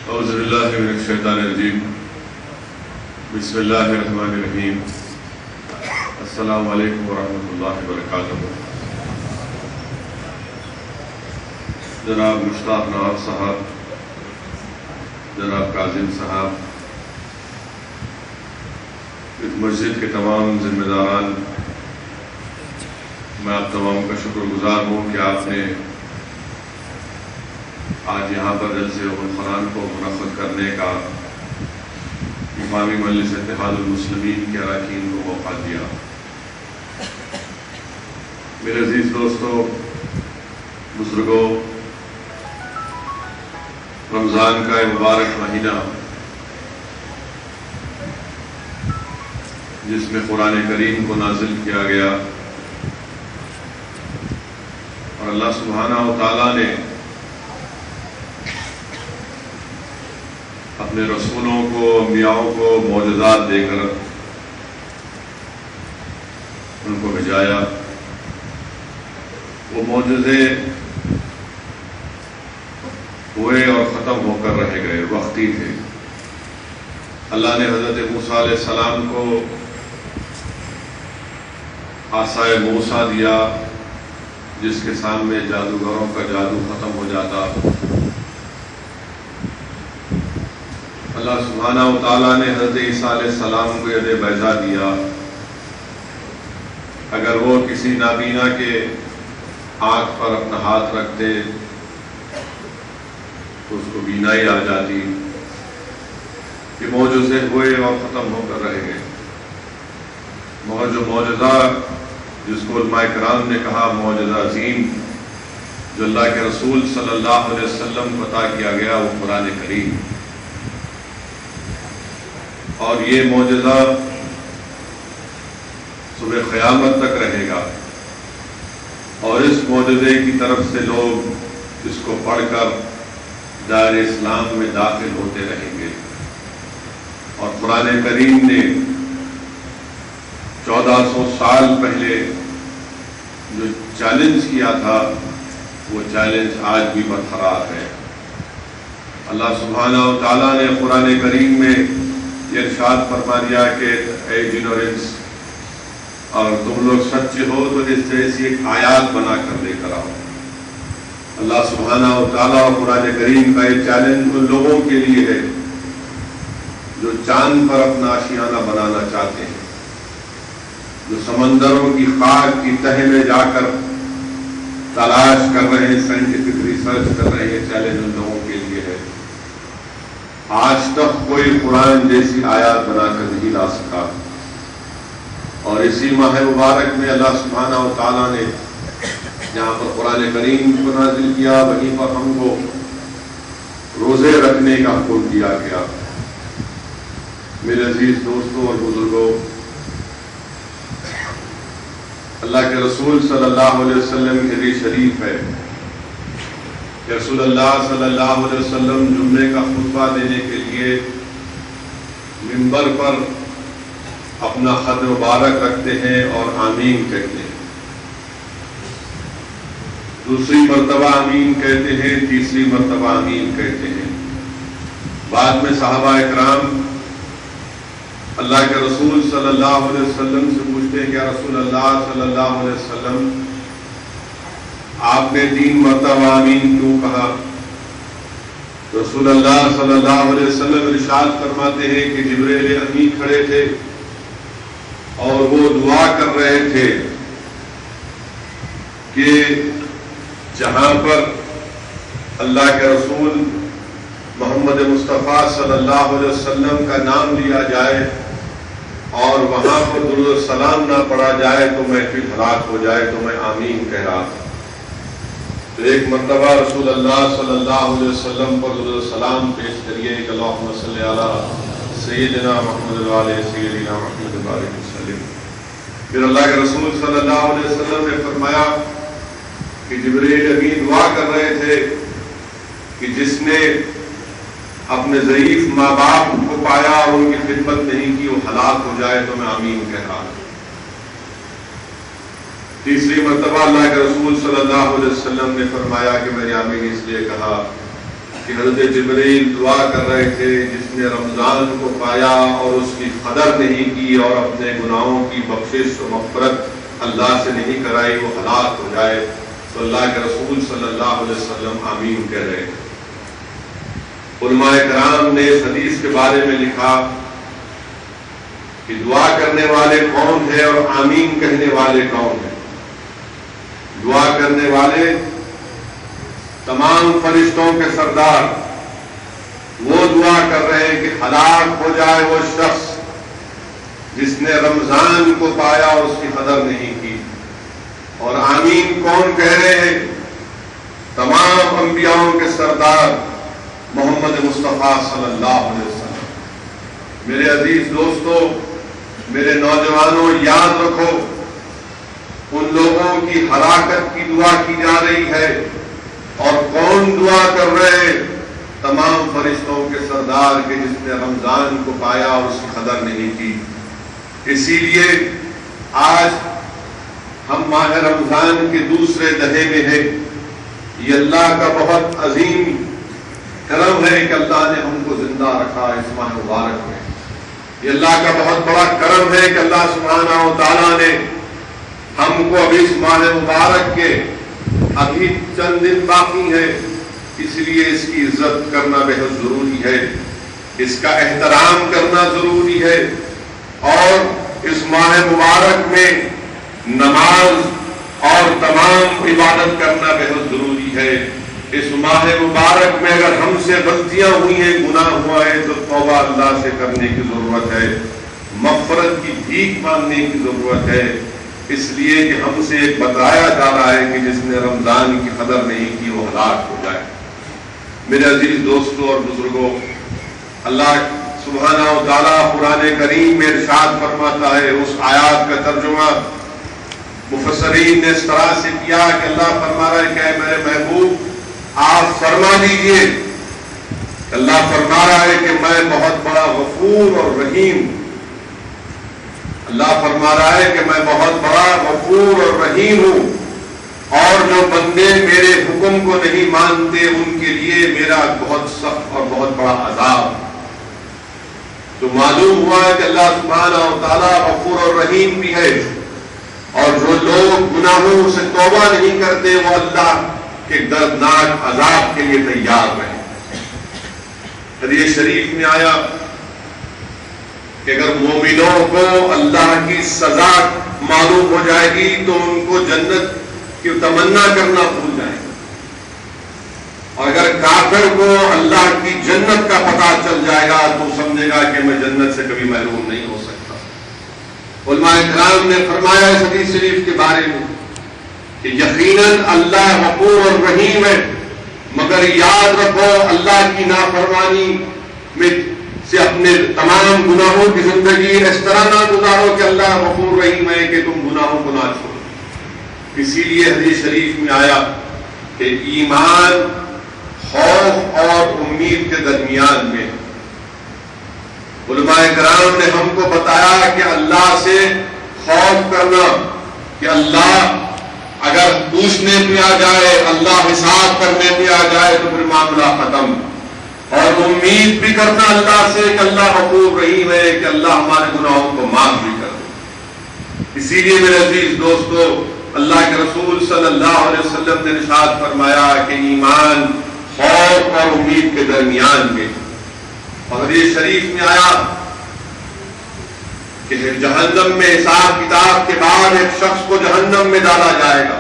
اعوذ باللہ من الشیطان الرجیم بسم اللہ الرحمن الرحیم السلام علیکم ورحمۃ اللہ وبرکاتہ۔ جناب مشتاق نواب صاحب، جناب کاظم صاحب، اس مسجد کے تمام ذمہ داران، میں آپ تمام کا شکر گزار ہوں کہ آپ نے آج یہاں پر جلسے قرآن کو منعقد کرنے کا امامی مجلس اتحاد المسلمین کے اراکین کو موقع دیا۔ میرے عزیز دوستو، بزرگوں، رمضان کا یہ مبارک مہینہ جس میں قرآن کریم کو نازل کیا گیا اور اللہ سبحانہ و تعالیٰ نے اپنے رسولوں کو، انبیاءوں کو معجزات دے کر ان کو بھیجایا، وہ معجزے ہوئے اور ختم ہو کر رہ گئے، وقتی تھے۔ اللہ نے حضرت موسیٰ علیہ السلام کو عصائے موسیٰ دیا، جس کے سامنے جادوگروں کا جادو ختم ہو جاتا۔ اللہ سبحانہ و تعالیٰ نے حضرت عیسیٰ علیہ السلام کو ید بیضا دیا، اگر وہ کسی نابینا کے آنکھ پر اپنا ہاتھ رکھتے تو اس کو بینائی آ جاتی۔ یہ معجزے ہوئے اور ختم ہو کر رہ گئے، مگر جو معجزہ جس کو علماء کرام نے کہا معجزہ عظیم، جو اللہ کے رسول صلی اللہ علیہ وسلم کو عطا کیا گیا، وہ قرآن کریم، اور یہ معجزہ صبح قیامت تک رہے گا، اور اس معجزے کی طرف سے لوگ اس کو پڑھ کر دائرہ اسلام میں داخل ہوتے رہیں گے۔ اور قرآن کریم نے 1400 سال پہلے جو چیلنج کیا تھا، وہ چیلنج آج بھی برقرار ہے۔ اللہ سبحانہ و تعالیٰ نے قرآن کریم میں یہ ارشاد فرما دیا کہ اے جن اور انس، اور تم لوگ سچے ہو تو اس طرح سے ایک آیات بنا کر لے کر آؤ۔ اللہ سبحانہ و تعالیٰ اور قرآن کریم کا یہ چیلنج ان لوگوں کے لیے ہے جو چاند پر اپنا آشیانہ بنانا چاہتے ہیں، جو سمندروں کی خاک کی تہہ میں جا کر تلاش کر رہے ہیں، سائنٹیفک ریسرچ کر رہے ہیں۔ چیلنج ان لوگوں کے لیے ہے۔ آج تک کوئی قرآن جیسی آیات بنا کر نہیں لا سکا، اور اسی ماہ مبارک میں اللہ سبحانہ و تعالیٰ نے جہاں پر قرآن کریم کو نازل کیا، وہیں پر ہم کو روزے رکھنے کا حکم دیا گیا۔ میرے عزیز دوستوں اور بزرگوں، اللہ کے رسول صلی اللہ علیہ وسلم کی حدیث شریف ہے کہ رسول اللہ صلی اللہ علیہ وسلم جمعے کا خطبہ دینے کے لیے منبر پر اپنا خط مبارک رکھتے ہیں اور آمین کہتے ہیں، دوسری مرتبہ آمین کہتے ہیں، تیسری مرتبہ آمین کہتے ہیں۔ بعد میں صحابہ اکرام اللہ کے رسول صلی اللہ علیہ وسلم سے پوچھتے ہیں کہ یا رسول اللہ صلی اللہ علیہ وسلم، آپ نے 3 مرتبہ آمین کیوں کہا؟ رسول اللہ صلی اللہ علیہ وسلم ارشاد فرماتے ہیں کہ جبرائیل امین کھڑے تھے اور وہ دعا کر رہے تھے کہ جہاں پر اللہ کے رسول محمد مصطفیٰ صلی اللہ علیہ وسلم کا نام لیا جائے اور وہاں پر درود و سلام نہ پڑھا جائے تو محفل ہلاک ہو جائے، تو میں آمین کہہ رہا تھا۔ تو ایک مرتبہ رسول اللہ صلی اللہ علیہ وسلم پر درود و سلام پیش کریے کہ اللہم صلی علی سیدنا محمد وعلی سیدنا محمد بارک وسلم۔ پھر اللہ کے رسول صلی اللہ علیہ وسلم نے فرمایا کہ جبرائیل امین دعا کر رہے تھے کہ جس نے اپنے ضعیف ماں باپ کو پایا اور ان کی خدمت نہیں کی، وہ ہلاک ہو جائے، تو میں آمین کہہ رہا ہوں۔ تیسری مرتبہ اللہ کے رسول صلی اللہ علیہ وسلم نے فرمایا کہ میں نے آمین اس لیے کہا کہ حضرت جبریل دعا کر رہے تھے جس نے رمضان کو پایا اور اس کی قدر نہیں کی اور اپنے گناہوں کی بخشش و مغفرت اللہ سے نہیں کرائی وہ ہلاک ہو جائے، تو اللہ کے رسول صلی اللہ علیہ وسلم آمین کہہ رہے تھے۔ علماء کرام نے اس حدیث کے بارے میں لکھا کہ دعا کرنے والے کون ہیں اور آمین کہنے والے کون ہیں۔ دعا کرنے والے تمام فرشتوں کے سردار وہ دعا کر رہے ہیں کہ ہلاک ہو جائے وہ شخص جس نے رمضان کو پایا اور اس کی قدر نہیں کی، اور آمین کون کہہ رہے ہیں؟ تمام انبیاءوں کے سردار محمد مصطفیٰ صلی اللہ علیہ وسلم۔ میرے عزیز دوستو، میرے نوجوانوں، یاد رکھو ان لوگوں کی ہلاکت کی دعا کی جا رہی ہے، اور کون دعا کر رہے ہیں؟ تمام فرشتوں کے سردار کے جس نے رمضان کو پایا اور اس کی قدر نہیں کی۔ اسی لیے آج ہم ماہ رمضان کے دوسرے دہے میں ہیں۔ یہ اللہ کا بہت عظیم کرم ہے کہ اللہ نے ہم کو زندہ رکھا اس ماہ مبارک میں۔ یہ اللہ کا بہت بڑا کرم ہے کہ اللہ سبحانہ و تعالیٰ نے ہم کو ابھی اس ماہ مبارک کے ابھی چند دن باقی ہے، اس لیے اس کی عزت کرنا بہت ضروری ہے، اس کا احترام کرنا ضروری ہے، اور اس ماہ مبارک میں نماز اور تمام عبادت کرنا بہت ضروری ہے۔ اس ماہ مبارک میں اگر ہم سے غلطیاں ہوئی ہیں، گناہ ہوا ہے، تو توبہ اللہ سے کرنے کی ضرورت ہے، مغفرت کی بھیک مانگنے کی ضرورت ہے، اس لیے کہ ہم سے ایک بتایا جا رہا ہے کہ جس نے رمضان کی قدر نہیں کی وہ ہلاک ہو جائے۔ میرے عزیز دوستوں اور بزرگوں، اللہ سبحانہ و تعالیٰ قرآن کریم میں ارشاد فرماتا ہے، اس آیات کا ترجمہ مفسرین نے اس طرح سے کیا کہ اللہ فرما رہا ہے کہ اے میرے محبوب آپ فرما دیجئے، اللہ فرما رہا ہے کہ میں بہت بڑا غفور اور رحیم، اللہ فرما رہا ہے کہ میں بہت بڑا غفور اور رحیم ہوں، اور جو بندے میرے حکم کو نہیں مانتے ان کے لیے میرا بہت سخت اور بہت بڑا عذاب۔ تو معلوم ہوا ہے کہ اللہ سبحانہ و تعالیٰ غفور اور رحیم بھی ہے، اور جو لوگ گناہوں سے توبہ نہیں کرتے وہ اللہ کے دردناک عذاب کے لیے تیار رہے۔ حدیث شریف میں آیا کہ اگر مومنوں کو اللہ کی سزا معلوم ہو جائے گی تو ان کو جنت کی تمنا کرنا بھول جائے گا، اور اگر کافر کو اللہ کی جنت کا پتہ چل جائے گا تو سمجھے گا کہ میں جنت سے کبھی محروم نہیں ہو سکتا۔ علماء کرام نے فرمایا اس حدیث شریف کے بارے میں کہ یقیناً اللہ غفور اور رحیم ہے، مگر یاد رکھو اللہ کی نافرمانی میں سے اپنے تمام گناہوں کی زندگی اس طرح نہ گزارو کہ اللہ غفور رحیم ہے کہ تم گناہوں کو نہ چھوڑو۔ اسی لیے حدیث شریف میں آیا کہ ایمان خوف اور امید کے درمیان میں۔ علماء کرام نے ہم کو بتایا کہ اللہ سے خوف کرنا کہ اللہ اگر پوچھنے پہ آ جائے، اللہ حساب کرنے پہ آ جائے تو پھر معاملہ ختم، اور امید بھی کرنا اللہ سے کہ اللہ غفور رحیم ہے کہ اللہ ہمارے گناہوں کو معاف بھی کر دے۔ اسی لیے میرے عزیز دوستو، اللہ کے رسول صلی اللہ علیہ وسلم نے ارشاد فرمایا کہ ایمان خوف اور امید کے درمیان میں۔ اور حدیث شریف میں آیا کہ جہنم میں حساب کتاب کے بعد ایک شخص کو جہنم میں ڈالا جائے گا،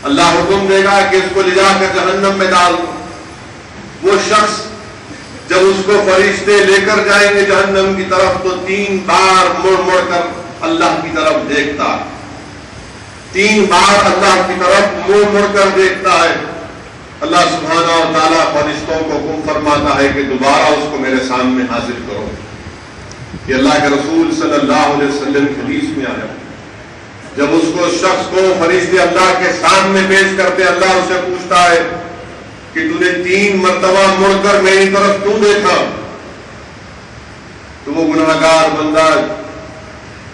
اللہ حکم دے گا کہ اس کو لے جا کر جہنم میں ڈال دو۔ وہ شخص جب اس کو فرشتے لے کر جائیں گے جہنم کی طرف تو 3 بار مڑ مڑ کر اللہ کی طرف دیکھتا ہے، 3 بار اللہ کی طرف مڑ مڑ کر دیکھتا ہے۔ اللہ سبحانہ و تعالیٰ فرشتوں کو حکم فرماتا ہے کہ دوبارہ اس کو میرے سامنے حاضر کرو۔ یہ اللہ کے رسول صلی اللہ علیہ وسلم کی حدیث میں آیا، جب اس کو شخص کو فرشتے اللہ کے سامنے پیش کرتے اللہ اسے پوچھتا ہے کہ تو نے 3 مرتبہ مڑ کر میری طرف کیوں دیکھا؟ تو وہ گناہگار بندہ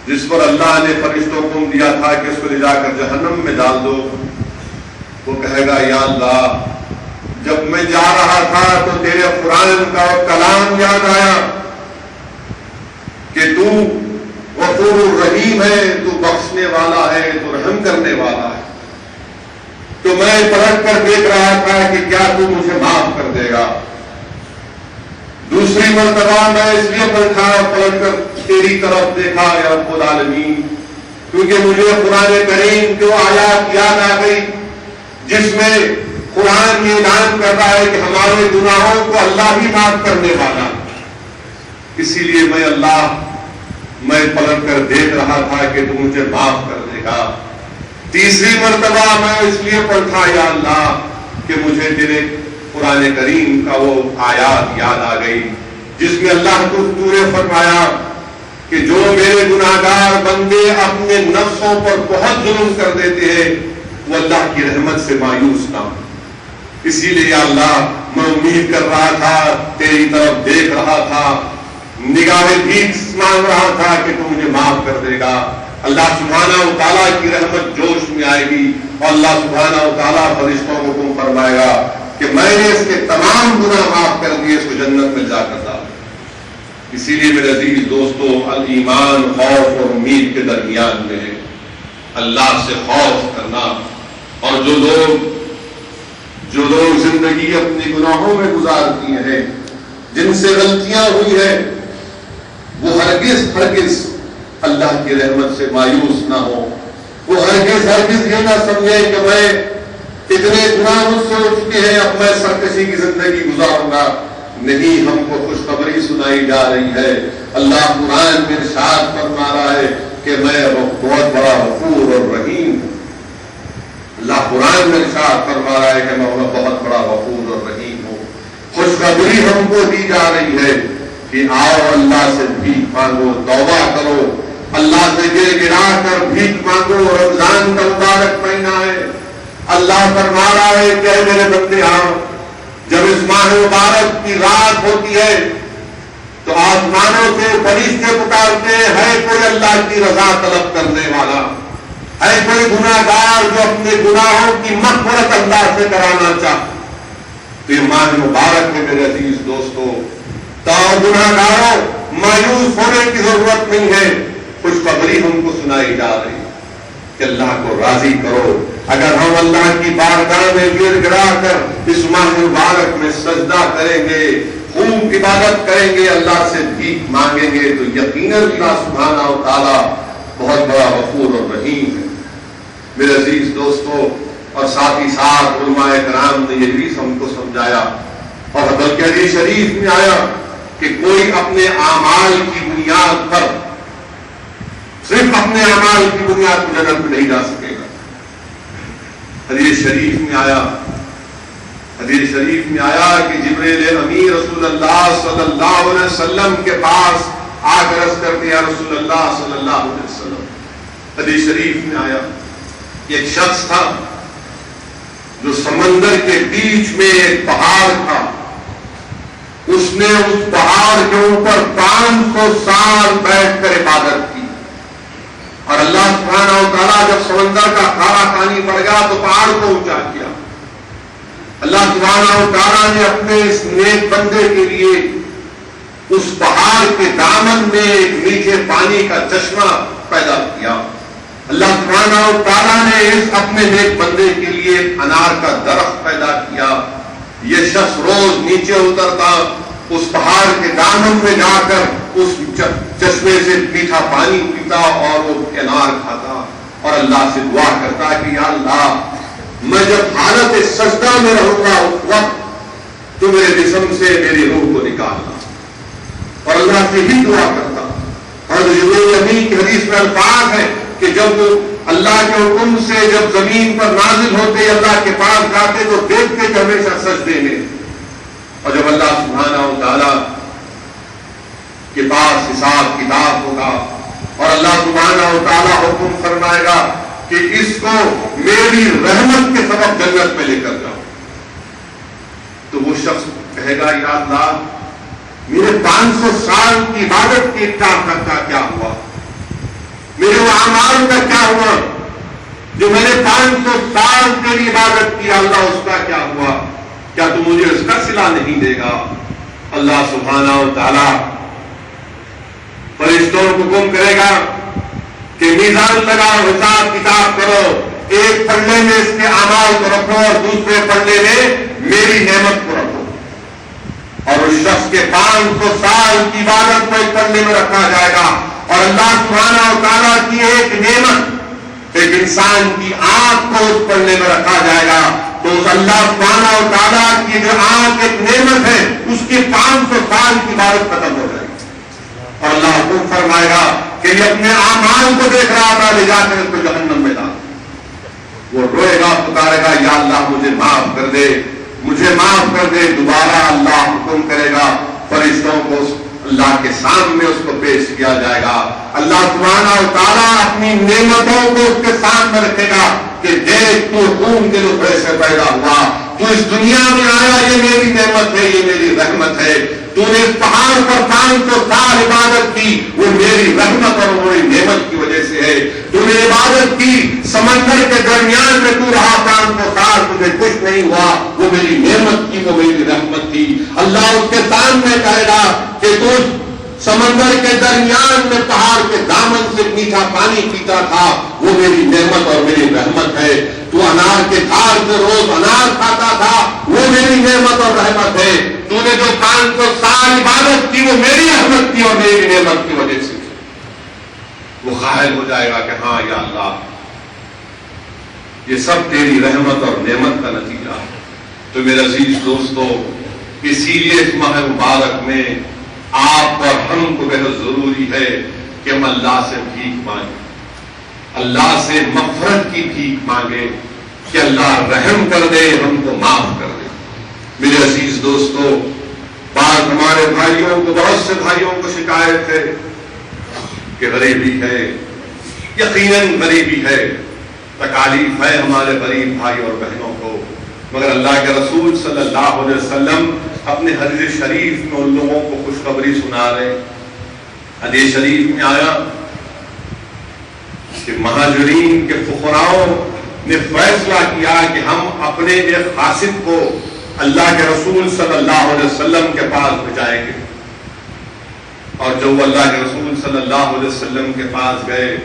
جس پر اللہ نے فرشتوں کو حکم دیا تھا کہ اس کو لے جا کر جہنم میں ڈال دو، وہ کہے گا یا اللہ جب میں جا رہا تھا تو تیرے قرآن کا کلام یاد آیا کہ تو غفور الرحیم ہے، تو بخشنے والا ہے، تو رحم کرنے والا ہے۔ تو میں پلٹ کر دیکھ رہا تھا کہ کیا تو مجھے معاف کر دے گا۔ دوسری مرتبہ میں اس لیے پلٹ کر تیری طرف دیکھا یا رب العالمین، کیونکہ مجھے قرآن کریم کی آیات یاد آ گئی جس میں قرآن یہ اعلان کر رہا ہے کہ ہمارے گناہوں کو اللہ ہی معاف کرنے والا۔ اسی لیے میں پلٹ کر دیکھ رہا تھا کہ تو مجھے معاف کر دے گا۔ تیسری مرتبہ میں اس لیے پڑھا یا اللہ کہ مجھے تیرے قرآن کریم کا وہ آیات یاد آ گئی جس میں اللہ تو نے فرمایا کہ جو میرے گناہگار بندے اپنے نفسوں پر بہت ظلم کر دیتے ہیں وہ اللہ کی رحمت سے مایوس نہ ہو۔ اسی لیے یا اللہ میں امید کر رہا تھا، تیری طرف دیکھ رہا تھا، نگاہ بھیک مانگ رہا تھا کہ تو مجھے معاف کر دے گا۔ اللہ سبحانہ و تعالیٰ کی رحمت جوش میں آئے گی اور اللہ سبحانہ و تعالیٰ فرشتوں کو حکم فرمائے گا کہ میں نے اس کے تمام گناہ معاف کر دیے، اس کو جنت میں جا کر ڈال۔ اسی لیے میرے عزیز دوستو، الایمان خوف اور امید کے درمیان میں ہے۔ اللہ سے خوف کرنا، اور جو لوگ زندگی اپنے گناہوں میں گزارتی ہیں، جن سے غلطیاں ہوئی ہیں، وہ ہرگز اللہ کی رحمت سے مایوس نہ ہو۔ وہ ہرگز یہ نہ سمجھے کہ میں اتنے گناہ مجھ سے ہو چکے ہیں، اب میں سرکشی کی زندگی گزاروں گا۔ نہیں، ہم کو خوشخبری سنائی جا رہی ہے۔ اللہ قرآن میں ارشاد فرما رہا ہے کہ میں بہت بڑا غفور اور رحیم ہوں۔ اللہ قرآن میں ارشاد فرما رہا ہے کہ میں بہت بڑا غفور اور رحیم ہوں۔ خوشخبری ہم کو دی جا رہی ہے کہ آؤ اللہ سے بھیک مانگو، توبہ کرو، اللہ سے گر گرا کر بھیک مانگو۔ رمضان کا مبارک مہینہ ہے، اللہ فرما رہا ہے کہ اے میرے بندے آؤ۔ جب اس ماہ مبارک کی رات ہوتی ہے تو آسمانوں سے فرشتے پکارتے ہیں، ہے کوئی اللہ کی رضا طلب کرنے والا، ہے کوئی گناہ گار جو اپنے گناہوں کی مغفرت اللہ سے کرانا چاہتا۔ تو یہ ماہ مبارک ہے میرے عزیز دوستو، تو گناہ گاروں مایوس ہونے کی ضرورت نہیں ہے۔ خوشخبری ہم کو سنائی جا رہی ہے کہ اللہ کو راضی کرو۔ اگر ہم اللہ کی بارگاہ میں گر گرا کر اس ماہ مبارک میں سجدہ کریں گے، خوب عبادت کریں گے، اللہ سے بھیک مانگیں گے، تو یقیناً اللہ سبحانہ و تعالیٰ بہت بڑا غفور اور رحیم ہے میرے عزیز دوستو۔ اور ساتھ ہی ساتھ علماء کرام نے یہ بھی ہم کو سمجھایا، اور بلکہ حدیث شریف میں آیا کہ کوئی اپنے اعمال کی بنیاد پر، صرف اپنے اعمال کی بنیاد پر جنت میں نہیں جا سکے گا۔ حدیث شریف میں آیا کہ جبریل امین رسول اللہ صلی اللہ علیہ وسلم کے پاس آ کر عرض کرتے یا رسول اللہ صلی اللہ علیہ وسلم۔ حدیث شریف میں آیا ایک شخص تھا جو سمندر کے بیچ میں ایک پہاڑ تھا، اس نے اس پہاڑ کے اوپر 500 سال بیٹھ کر عبادت کی، اور اللہ سبحانہ و تعالیٰ جب سمندر کا کھارا پانی پڑ گیا تو پہاڑ کو اونچا کیا۔ اللہ سبحانہ و تعالیٰ نے اپنے اس نیک بندے کے لیے اس پہاڑ کے دامن میں ایک میٹھے پانی کا چشمہ پیدا کیا۔ اللہ سبحانہ و تعالیٰ نے اس اپنے نیک بندے کے لیے ایک انار کا درخت پیدا کیا۔ یہ شخص روز نیچے اترتا، اس پہاڑ کے دامن میں جا کر اس چشمے سے میٹھا پانی پیتا اور وہ انار کھاتا، اور اللہ سے دعا کرتا کہ یا اللہ میں جب حالت سجدہ میں رہوں گا اس وقت تو میرے جسم سے میری روح کو نکالنا، اور اللہ سے ہی دعا کرتا۔ اور جبریل امین کی حدیث میں الفاظ ہے کہ جب اللہ کے حکم سے جب زمین پر نازل ہوتے اللہ کے پاس جاتے تو دیکھتے کہ ہمیشہ سجدے میں، اور جب اللہ سبحانہ و تعالیٰ کے پاس حساب کتاب ہوگا اور اللہ سبحانہ و تعالیٰ حکم فرمائے گا کہ اس کو میری رحمت کے سبب جنت میں لے کر جاؤ، تو وہ شخص کہے گا یا اللہ میرے 500 سال کی عبادت کی اطاعت کا کیا ہوا، میرے وہ اعمال کا کیا ہوا جو میں نے 500 سال تیری عبادت کی، اللہ اس کا کیا ہوا؟ کیا تو مجھے اس کا صلہ نہیں دے گا؟ اللہ سبحانہ و تعالی فرشتوں کو حکم کرے گا کہ میزان لگاؤ، حساب کتاب کرو، ایک پلڑے میں اس کے اعمال کو رکھو اور دوسرے پلڑے میں میری نعمت کو رکھو، اور اس شخص کے 500 سال کی عبادت کو ایک پلڑے میں رکھا جائے گا، اور اللہ سبحانہ و تعالیٰ کی ایک نعمت، ایک انسان کی آنکھ کو اس پلڑے میں رکھا جائے گا، تو اس اللہ سبحانہ و تعالیٰ کی جو آنکھ ایک نعمت ہے اس کی 500 سال کی عبادت ختم ہو جائے گی، اور اللہ حکم فرمائے گا کہ یہ اپنے اعمال کو دیکھ رہا تھا، لے جا کر اس کو جہنم میں ڈال۔ وہ روئے گا، پکارے گا یا اللہ مجھے معاف کر دے، مجھے معاف کر دے۔ دوبارہ اللہ حکم کرے گا، فرشتوں کو اللہ کے سامنے اس کو پیش کیا جائے گا۔ اللہ سبحانہ و تعالیٰ اپنی نعمتوں کو اس کے سامنے رکھے گا کہ دیکھ تو خون کے لطفے سے پیدا ہوا، تو اس دنیا میں آیا، یہ میری نعمت ہے، یہ میری رحمت ہے، تو نے اس پہاڑ پر 500 سال عبادت کی، وہ میری رحمت اور میری نعمت کی وجہ سے ہے، تو نے عبادت کی، سمندر کے درمیان میں تو رہا 500 سال، تجھے کچھ نہیں ہوا، وہ میری نعمت کی، وہ میری رحمت تھی۔ اللہ اس کے سامنے کہے گا کہ تو سمندر کے درمیان میں پہاڑ کے دامن سے میٹھا پانی پیتا تھا، وہ میری نعمت اور میری رحمت ہے، تو انار کے جھاڑ سے روز انار کھاتا تھا، وہ میری نعمت اور رحمت ہے، تو نے جو 500 سال عبادت کی وہ میری رحمت کی اور میری نعمت کی وجہ سے وہ قائل ہو جائے گا کہ ہاں یا اللہ یہ سب تیری رحمت اور نعمت کا نتیجہ ہے۔ تو میرے عزیز دوستو، اسی لیے اس ماہ مبارک میں آپ اور ہم کو بہت ضروری ہے کہ ہم اللہ سے بھیک مانگیں، اللہ سے مغفرت کی بھیک مانگے کہ اللہ رحم کر دے، ہم کو معاف کر دے۔ میرے عزیز دوستو، بعض ہمارے بھائیوں کو، بہت سے بھائیوں کو شکایت ہے کہ غریبی ہے، یقیناً غریبی ہے، تکالیف ہے ہمارے غریب بھائی اور بہنوں کو، مگر اللہ کے رسول صلی اللہ علیہ وسلم اپنے حدیث شریف میں ان لوگوں کو خوشخبری سنا رہے۔ حدیث شریف میں آیا کہ مہاجرین کے فقراؤں نے فیصلہ کیا کہ ہم اپنے ایک قاصد کو اللہ کے رسول صلی اللہ علیہ وسلم کے پاس بھیجائیں گے، اور جو وہ اللہ کے رسول صلی اللہ علیہ وسلم کے پاس گئے،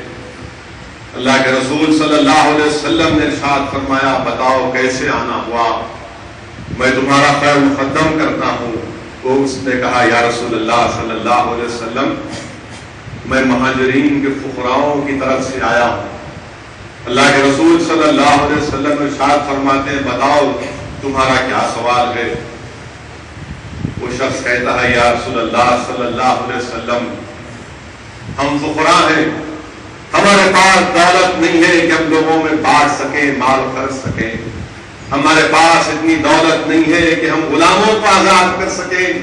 اللہ کے رسول صلی اللہ علیہ وسلم نے ارشاد فرمایا، بتاؤ کیسے آنا ہوا، میں تمہارا خیر مقدم کرتا ہوں۔ وہ اس نے کہا، یا رسول اللہ صلی اللہ علیہ وسلم، میں مہاجرین کے فقراؤں کی طرف سے آیا ہوں۔ اللہ کے رسول صلی اللہ علیہ وسلم ارشاد فرماتے ہیں، بتاؤ تمہارا کیا سوال ہے؟ وہ شخص کہتا ہے، یا رسول اللہ صلی اللہ علیہ وسلم، ہم فقراء ہیں، ہمارے پاس دولت نہیں ہے کہ ہم لوگوں میں بانٹ سکیں، مال خرچ سکیں، ہمارے پاس اتنی دولت نہیں ہے کہ ہم غلاموں کو آزاد کر سکیں،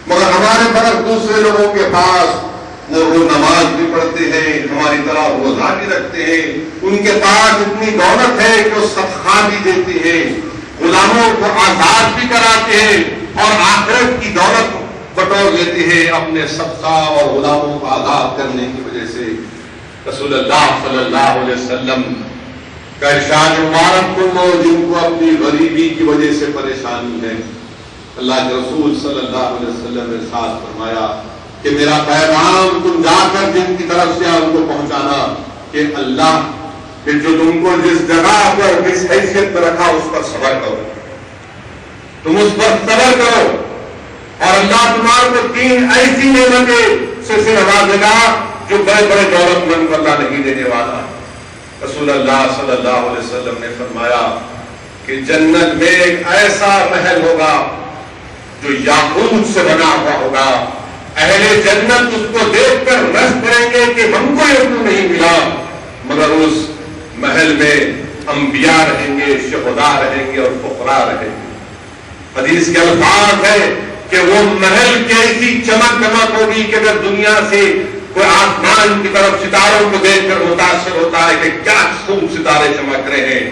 مگر ہمارے برعکس دوسرے لوگوں کے پاس وہ نماز بھی پڑھتے ہیں، ہماری طرح روزہ بھی رکھتے ہیں، ان کے پاس اتنی دولت ہے کہ وہ صدقہ بھی دیتے ہیں، غلاموں کو آزاد بھی کراتے ہیں، اور آخرت کی دولت بٹور لیتے ہیں اپنے صدقہ اور غلاموں کو آزاد کرنے کی وجہ سے۔ رسول اللہ صلی اللہ علیہ وسلم کا ارشاد مبارک تم لوگ جن کو اپنی غریبی کی وجہ سے پریشانی ہے، اللہ کے رسول صلی اللہ علیہ وسلم نے ارشاد فرمایا کہ میرا پیغام تم جا کر جن کی طرف سے ان کو پہنچانا کہ اللہ کہ جو تم کو جس جگہ پر جس حیثیت پر رکھا اس پر صبر کرو، تم اس پر صبر کرو، اور اللہ تمہارے کو 3 ایسی نعمتیں سے نوازے گا جو بڑے بڑے دولت مند کو اللہ نہیں دینے والا۔ رسول اللہ صلی اللہ علیہ وسلم نے فرمایا کہ جنت میں ایک ایسا محل ہوگا جو یاقوت سے بنا ہوا ہوگا، اہل جنت اس کو دیکھ کر رس کریں گے کہ ہم کو یہ کیوں نہیں ملا، مگر اس محل میں انبیاء رہیں گے، شہداء رہیں گے اور فقراء رہیں گے۔ حدیث کے الفاظ ہے کہ وہ محل کی ایسی چمک دمک ہوگی کہ اگر دنیا سے کوئی آسمان کی طرف ستاروں کو دیکھ کر متاثر ہوتا ہے کہ کیا خوب ستارے چمک رہے ہیں،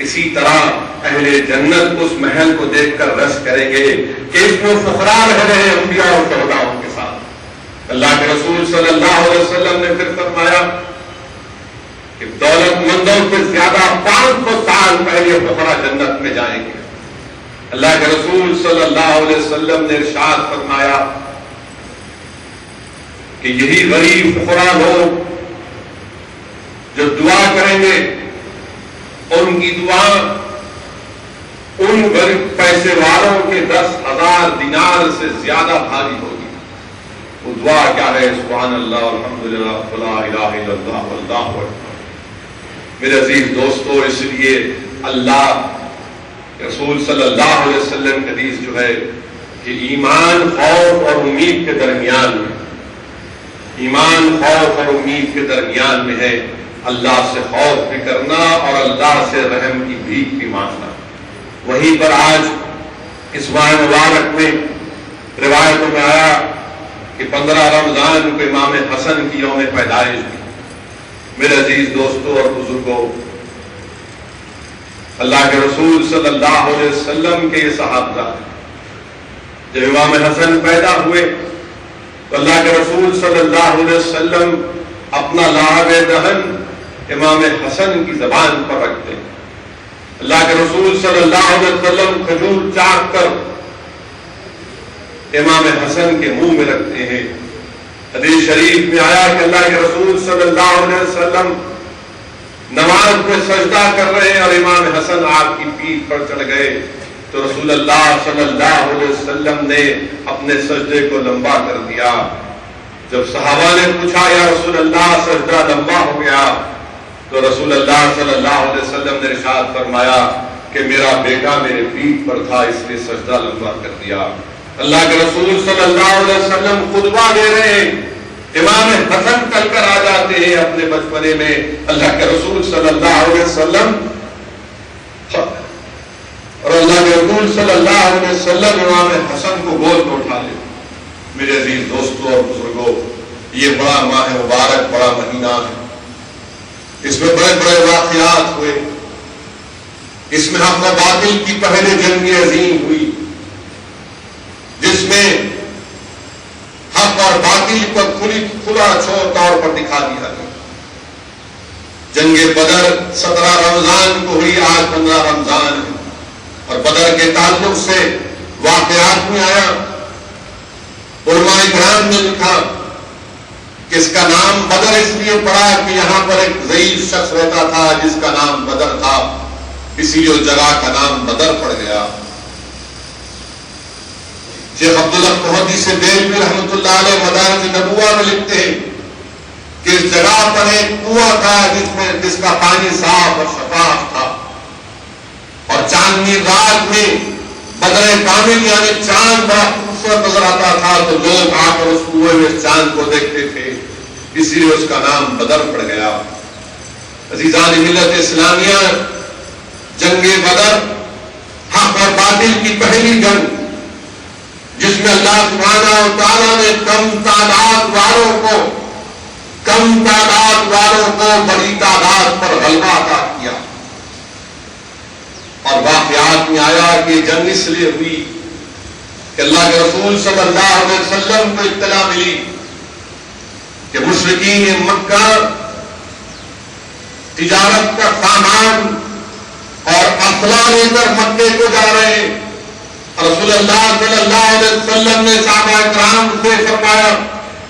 اسی طرح اہل جنت اس محل کو دیکھ کر رس کریں گے کہ اس میں فقراء رہ رہے ہیں انبیاء اور شہداؤں کے ساتھ۔ اللہ کے رسول صلی اللہ علیہ وسلم نے پھر فرمایا کہ دولت مندوں سے زیادہ 500 سال پہلے فقراء جنت میں جائیں گے، اللہ کے رسول صلی اللہ علیہ وسلم نے ارشاد فرمایا کہ یہی غریب فقراء لوگ جو دعا کریں گے ان کی دعا ان غریب پیسے والوں کے 10,000 دینار سے زیادہ بھاری ہوگی. وہ دعا کیا ہے؟ سبحان اللہ الحمدللہ لا الہ الا اللہ واللہ اکبر. میرے عزیز دوستو، اس لیے اللہ رسول صلی اللہ علیہ وسلم کی حدیث جو ہے کہ ایمان خوف اور امید کے درمیان میں، ایمان خوف اور امید کے درمیان میں ہے. اللہ سے خوف بھی کرنا اور اللہ سے رحم کی بھیک بھی مانگنا. وہیں پر آج اس ماہ مبارک میں روایتوں میں آیا کہ 15 رمضان کو امام حسن کی یوم پیدائش تھی. میرے عزیز دوستوں اور بزرگوں، اللہ کے رسول صلی اللہ علیہ وسلم کے یہ صحابہ جب امام حسن پیدا ہوئے تو اللہ کے رسول صلی اللہ علیہ وسلم اپنا لعاب دہن امام حسن کی زبان پر رکھتے ہیں. اللہ کے رسول صلی اللہ علیہ وسلم کھجور چاٹ کر امام حسن کے منہ میں رکھتے ہیں. حدیث شریف میں آیا کہ اللہ کے رسول صلی اللہ علیہ وسلم نماز میں سجدہ کر رہے ہیں اور امام حسن آپ کی پیٹھ پر چڑھ گئے تو رسول اللہ صلی اللہ علیہ وسلم نے اپنے سجدے کو لمبا کر دیا. جب صحابہ نے پوچھا یا رسول اللہ سجدہ لمبا ہو گیا تو رسول اللہ صلی اللہ علیہ وسلم نے ارشاد فرمایا کہ میرا بیٹا میرے پیٹھ پر تھا اس لیے سجدہ لمبا کر دیا. اللہ کے رسول صلی اللہ علیہ وسلم خطبہ دے رہے ہیں، امام حسن چل کر آ جاتے ہیں اپنے بچپنے میں. اللہ کے رسول صلی اللہ علیہ وسلم اور اللہ کے رسول صلی اللہ علیہ وسلم امام حسن کو گود میں اٹھا لے. میرے عزیز دوستوں اور بزرگوں، یہ بڑا ماہ مبارک، بڑا مہینہ ہے. اس میں بڑے بڑے واقعات ہوئے. اس میں حق و باطل کی پہلے جنگ عظیم ہوئی جس میں حق اور باطل کو کھلا طور پر دکھا دیا گیا. جنگ بدر 17 رمضان کو ہوئی، آج 15 رمضان ہے. اور بدر کے تعلق سے واقعات میں آیا. علماء کرام نے لکھا کہ اس کا نام بدر اس لیے پڑا کہ یہاں پر ایک ضعیف شخص رہتا تھا جس کا نام بدر تھا، اسی لیے اس جگہ کا نام بدر پڑ گیا. شیخ عبداللہ محدث سے دہلوی رحمۃ اللہ علیہ مدارج نبوہ میں لکھتے ہیں کہ اس جگہ پر ایک کنواں تھا جس کا پانی صاف اور شفاف تھا، اور چاندنی رات میں بدر کامل یعنی چاند بڑا خوبصورت نظر آتا تھا تو لوگ آ کر اس کنویں میں چاند کو دیکھتے تھے، اسی لیے اس کا نام بدر پڑ گیا. عزیزان ملت اسلامیہ، جنگ بدر حق اور باطل کی پہلی جنگ جس میں اللہ سبحانہ و تعالیٰ نے کم تعداد والوں کو بڑی تعداد پر غلبہ عطا کیا. اور واقعات میں آیا کہ جنگ اس لیے ہوئی کہ اللہ کے رسول صلی اللہ علیہ وسلم کو اطلاع ملی کہ مشرکین مکہ تجارت کا سامان اور اسلحہ لے کر مکے کو جا رہے ہیں. رسول اللہ صلی اللہ علیہ وسلم نے صحابہ کرام سے فرمایا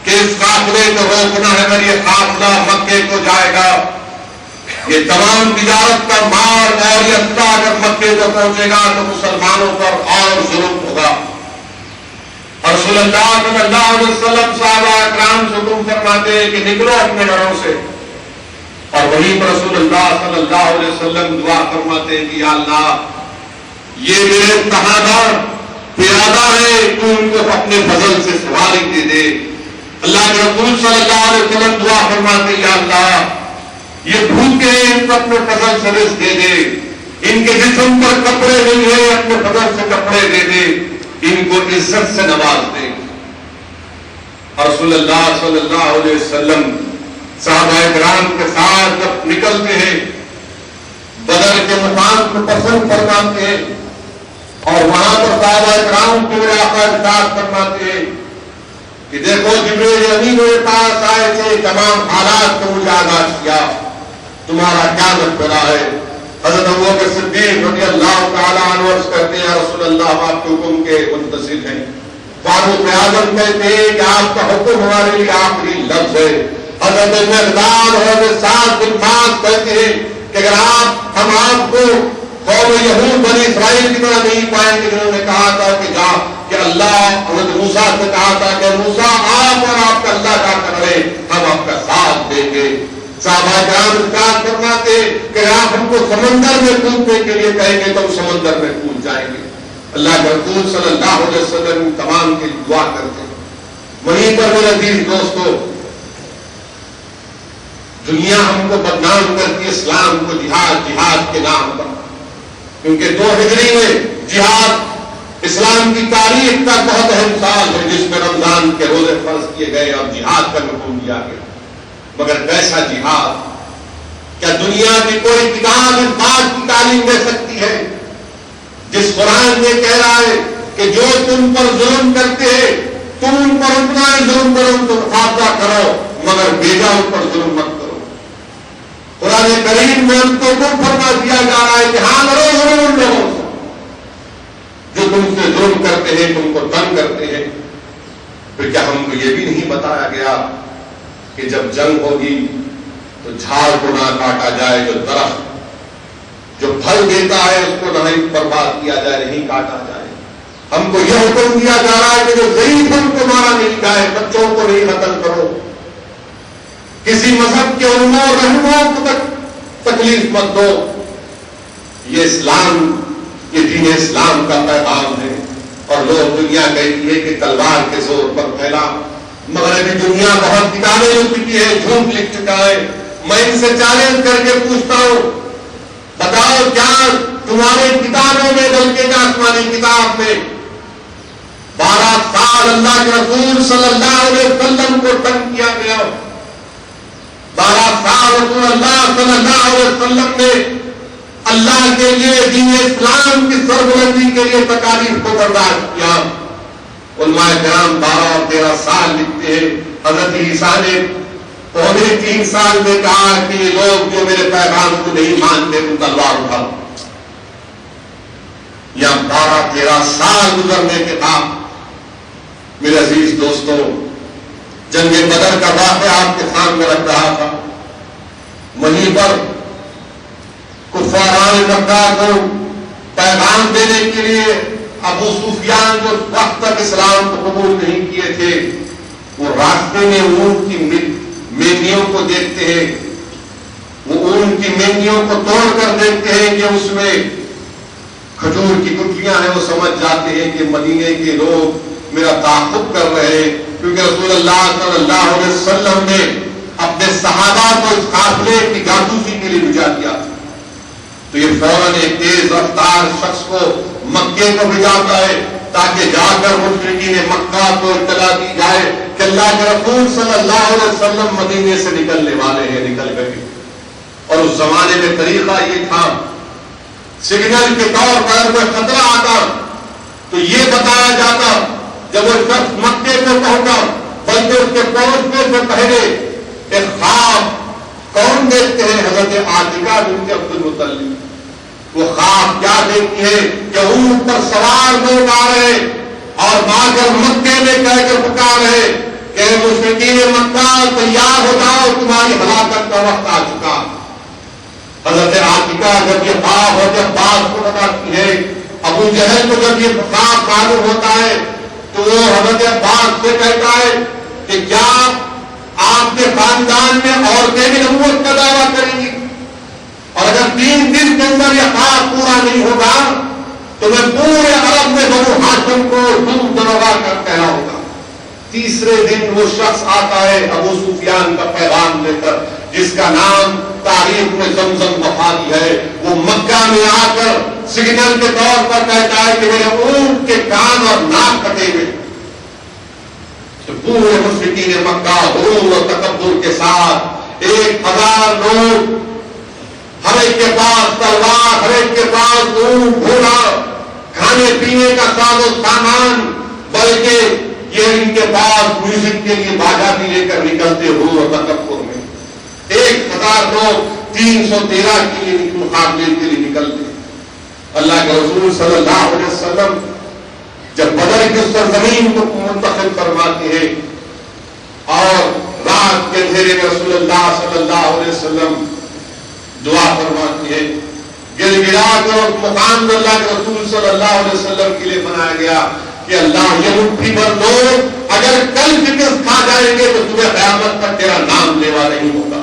کہ اس قافلے کو روکنا ہے، اگر یہ قافلہ مکے کو جائے گا یہ تمام تجارت کا مال اور یہ اسلحہ اگر مکے کو پہنچے گا تو مسلمانوں پر اور ظلم ہوگا. رسول اللہ صلی اللہ علیہ وسلم صحابہ کرام سے حکم فرماتے ہیں کہ نکلو اپنے گھروں سے، اور وہیں پر رسول اللہ صلی اللہ علیہ وسلم دعا فرماتے ہیں کہ یا اللہ یہ میرے امتحانات پیادہ ہے، تو ان کو اپنے فضل سے سواری دے دے. اللہ کے رسول صلی اللہ علیہ وسلم دعا فرماتے یا اللہ یہ بھوکے ہیں، ان کو اپنے فضل سے رزق دے دے. ان کے جسم پر کپڑے نہیں ہیں، اپنے فضل سے کپڑے دے دے. ان کو عزت سے نواز دے. اور رسول اللہ صلی اللہ علیہ وسلم صحابہ کرام کے ساتھ جب نکلتے ہیں بدر کے مقام کو پسند فرماتے ہیں اور وہاں پر صحابہ کرام کو آقا ارشاد فرماتے ہیں کہ دیکھو جبریل امین میرے پاس آئے تھے، تمام حالات کو مجھے آگاہ کیا، تمہارا کیا مشورہ ہے؟ حضرت ابوبکر صدیق رضی اللہ تعالیٰ عنہ عرض کرتے ہیں رسول اللہ آپ کے حکم کے منتظر ہیں. فاروق اعظم کہتے ہیں کہ آپ کا حکم ہمارے لیے آخری لفظ ہے. حضرت مقداد اور حضرت سعد بن معاذ کہتے ہیں کہ اگر ہم آپ کو قوم یہود بنی اسرائیل کی طرح نہیں پائیں گے جنہوں نے کہا تھا کہ جا کہ اللہ حضرت موسیٰ سے کہا تھا کہ موسیٰ آپ اور آپ کا اللہ جا کر رہے ہم آپ کا ساتھ دیں گے. صحابہ کرام ارشاد فرماتے کہ آپ ہم کو سمندر میں کودنے کے لیے کہیں گے تو ہم سمندر میں کود جائیں گے. اللہ کے رسول صلی اللہ علیہ وسلم تمام کی دعا کرتے ہیں. وہیں پر میرے عزیز دوستو دنیا ہم کو بدنام کرتی اسلام کو جہاد کے نام پر، کیونکہ 2 ہجری میں جہاد اسلام کی تاریخ کا بہت اہم سال ہے جس میں رمضان کے روزے فرض کیے گئے اور جہاد کا حکم دیا گیا. مگر کیسا جہاد؟ کیا دنیا کی کوئی کتاب اس بات کی تعلیم دے سکتی ہے جس قرآن میں کہہ رہا ہے کہ جو تم پر ظلم کرتے ہیں تم ان پر اتنا ہی ظلم کرو، تم محافظہ کرو مگر بیجا ان پر ظلم مت کرو. قرآن کریم میں ہم کو فرما دیا جا رہا ہے کہ ہاں لڑو ضرور ان لوگوں سے جو تم سے ظلم کرتے ہیں، تم کو تنگ کرتے ہیں. پھر کیا ہم کو یہ بھی نہیں بتایا گیا کہ جب جنگ ہوگی تو جھاڑ کو نہ کاٹا جائے، جو درخت جو پھل دیتا ہے اس کو نہ برباد کیا جائے، نہیں کاٹا جائے. ہم کو یہ حکم دیا جا رہا ہے کہ جو ضعیف ان کو مارا نہیں جائے، بچوں کو نہیں قتل کرو، کسی مذہب کے علماء اور رہنماؤں کو تکلیف مت دو. یہ اسلام، یہ دین اسلام کا پیغام ہے. اور لوگ دنیا کہتی ہے کہ تلوار کے زور پر پھیلا. مغربی دنیا بہت کتابیں لکھ چکی ہے، جھوٹ لکھ چکا ہے. میں ان سے چیلنج کر کے پوچھتا ہوں بتاؤ کیا تمہارے کتابوں میں بلکہ آسمانی کتاب میں 12 سال اللہ کے رسول صلی اللہ علیہ وسلم کو تنگ کیا گیا؟ 12 سال رسول اللہ صلی اللہ علیہ وسلم نے اللہ کے لیے دین اسلام کی سربلندی کے لیے تکالیف کو برداشت کیا. علماء کرام 12 اور 13 سال لکھتے ہیں. حضرت عیسیٰ نے 3.25 سال میں کہا کہ لوگ جو میرے پیغام کو نہیں مانتے ان تلوار اٹھاؤ. یا 12-13 سال گزرنے کے بعد میرے عزیز دوستوں جنگ بدر کا واقعہ آپ کے سامنے رکھ رہا تھا. وہیں پر کفاران مکہ کو پیغام دینے کے لیے ابو سفیان جو وقت تک اسلام کو قبول نہیں کیے تھے وہ راستے میں اونٹ کی مینیوں کو دیکھتے ہیں. وہ اونٹ کی مینیوں کو توڑ کر دیکھتے ہیں کہ اس میں کھجور کی گٹھلیاں ہیں. وہ سمجھ جاتے ہیں کہ مدینے کے لوگ میرا تعاقب کر رہے ہیں، کیونکہ رسول اللہ صلی اللہ علیہ وسلم نے اپنے صحابہ کو اس قافلے کی جاسوسی کے لیے بھیجا دیا تھا. تو یہ فوراً ایک تیز رفتار شخص کو مکے کو بھیجاتا ہے تاکہ جا کر مشرکین مکہ کو اطلاع دی جائے کہ اللہ کے رسول صلی اللہ علیہ وسلم مدینے سے نکلنے والے ہیں، نکل گئے. اور اس زمانے میں طریقہ یہ تھا سگنل کے طور پر کوئی خطرہ آتا تو یہ بتایا جاتا جب وہ شخص مکے کو پہنچا، بلکہ اس کے پہنچنے سے پہلے ایک خواب کون دیکھتے ہیں؟ حضرت عاتکہ بنت عبد المطلب. وہ خواب کیا دیکھتی ہے کہ اونٹ پر سوار لوگ آ رہے اور آ کر مکے میں کہہ کر پکار رہے کہ مشرکین مکہ تیار ہو جاؤ، تمہاری ہلاکت کا وقت آ چکا. حضرت عاتکہ جب یہ خواب اور جب بات کو بتاتی ہے، ابو جہل کو جب یہ خواب معلوم ہوتا ہے تو وہ حضرت عباس سے کہتا ہے کہ کیا آپ کے خاندان میں عورتیں بھی نبوت کا دعویٰ کریں گی؟ اور اگر 3 دن کے اندر یہ خواب پورا نہیں ہوگا تو میں پورے عرب میں بنو ہاشم کو دور دروگا کر کہلاؤں گا. تیسرے دن وہ شخص آتا ہے ابو سفیان کا پیغام لے کر، جس کا نام تاریخ میں زمزم وفادی ہے. وہ مکہ میں آ کر سگنل کے طور پر کہتا ہے کہ میرے اونٹ کے کان اور ناک کٹے ہوئے. تو پورے مشرکین مکہ غرور اور تکبر کے ساتھ 1000 لوگ، ہر ایک کے پاس تلوار، ہر ایک کے پاس اونٹ، گھوڑا، کھانے پینے کا ساز و سامان، بلکہ یہ ان کے پاس میوزک کے لیے باجا بھی لے کر نکلتے غرور اور تکبر میں. 1000 لوگ 313 کے لیے مقابلے کے لیے نکلتے. اللہ کے رسول صلی اللہ علیہ وسلم جب بدر کی سرزمین کو منتخب فرماتے ہیں اور رات کے اندھیرے میں رسول اللہ صلی اللہ علیہ وسلم دعا فرماتے ہیں. گر گرا کر مقام اللہ کے رسول صلی اللہ علیہ وسلم کے لیے بنایا گیا کہ اللہ یہ مٹھی بھر لوگ اگر کل شکست کھا جائیں گے تو تمہیں قیامت تک تیرا نام لیوا نہیں ہوگا.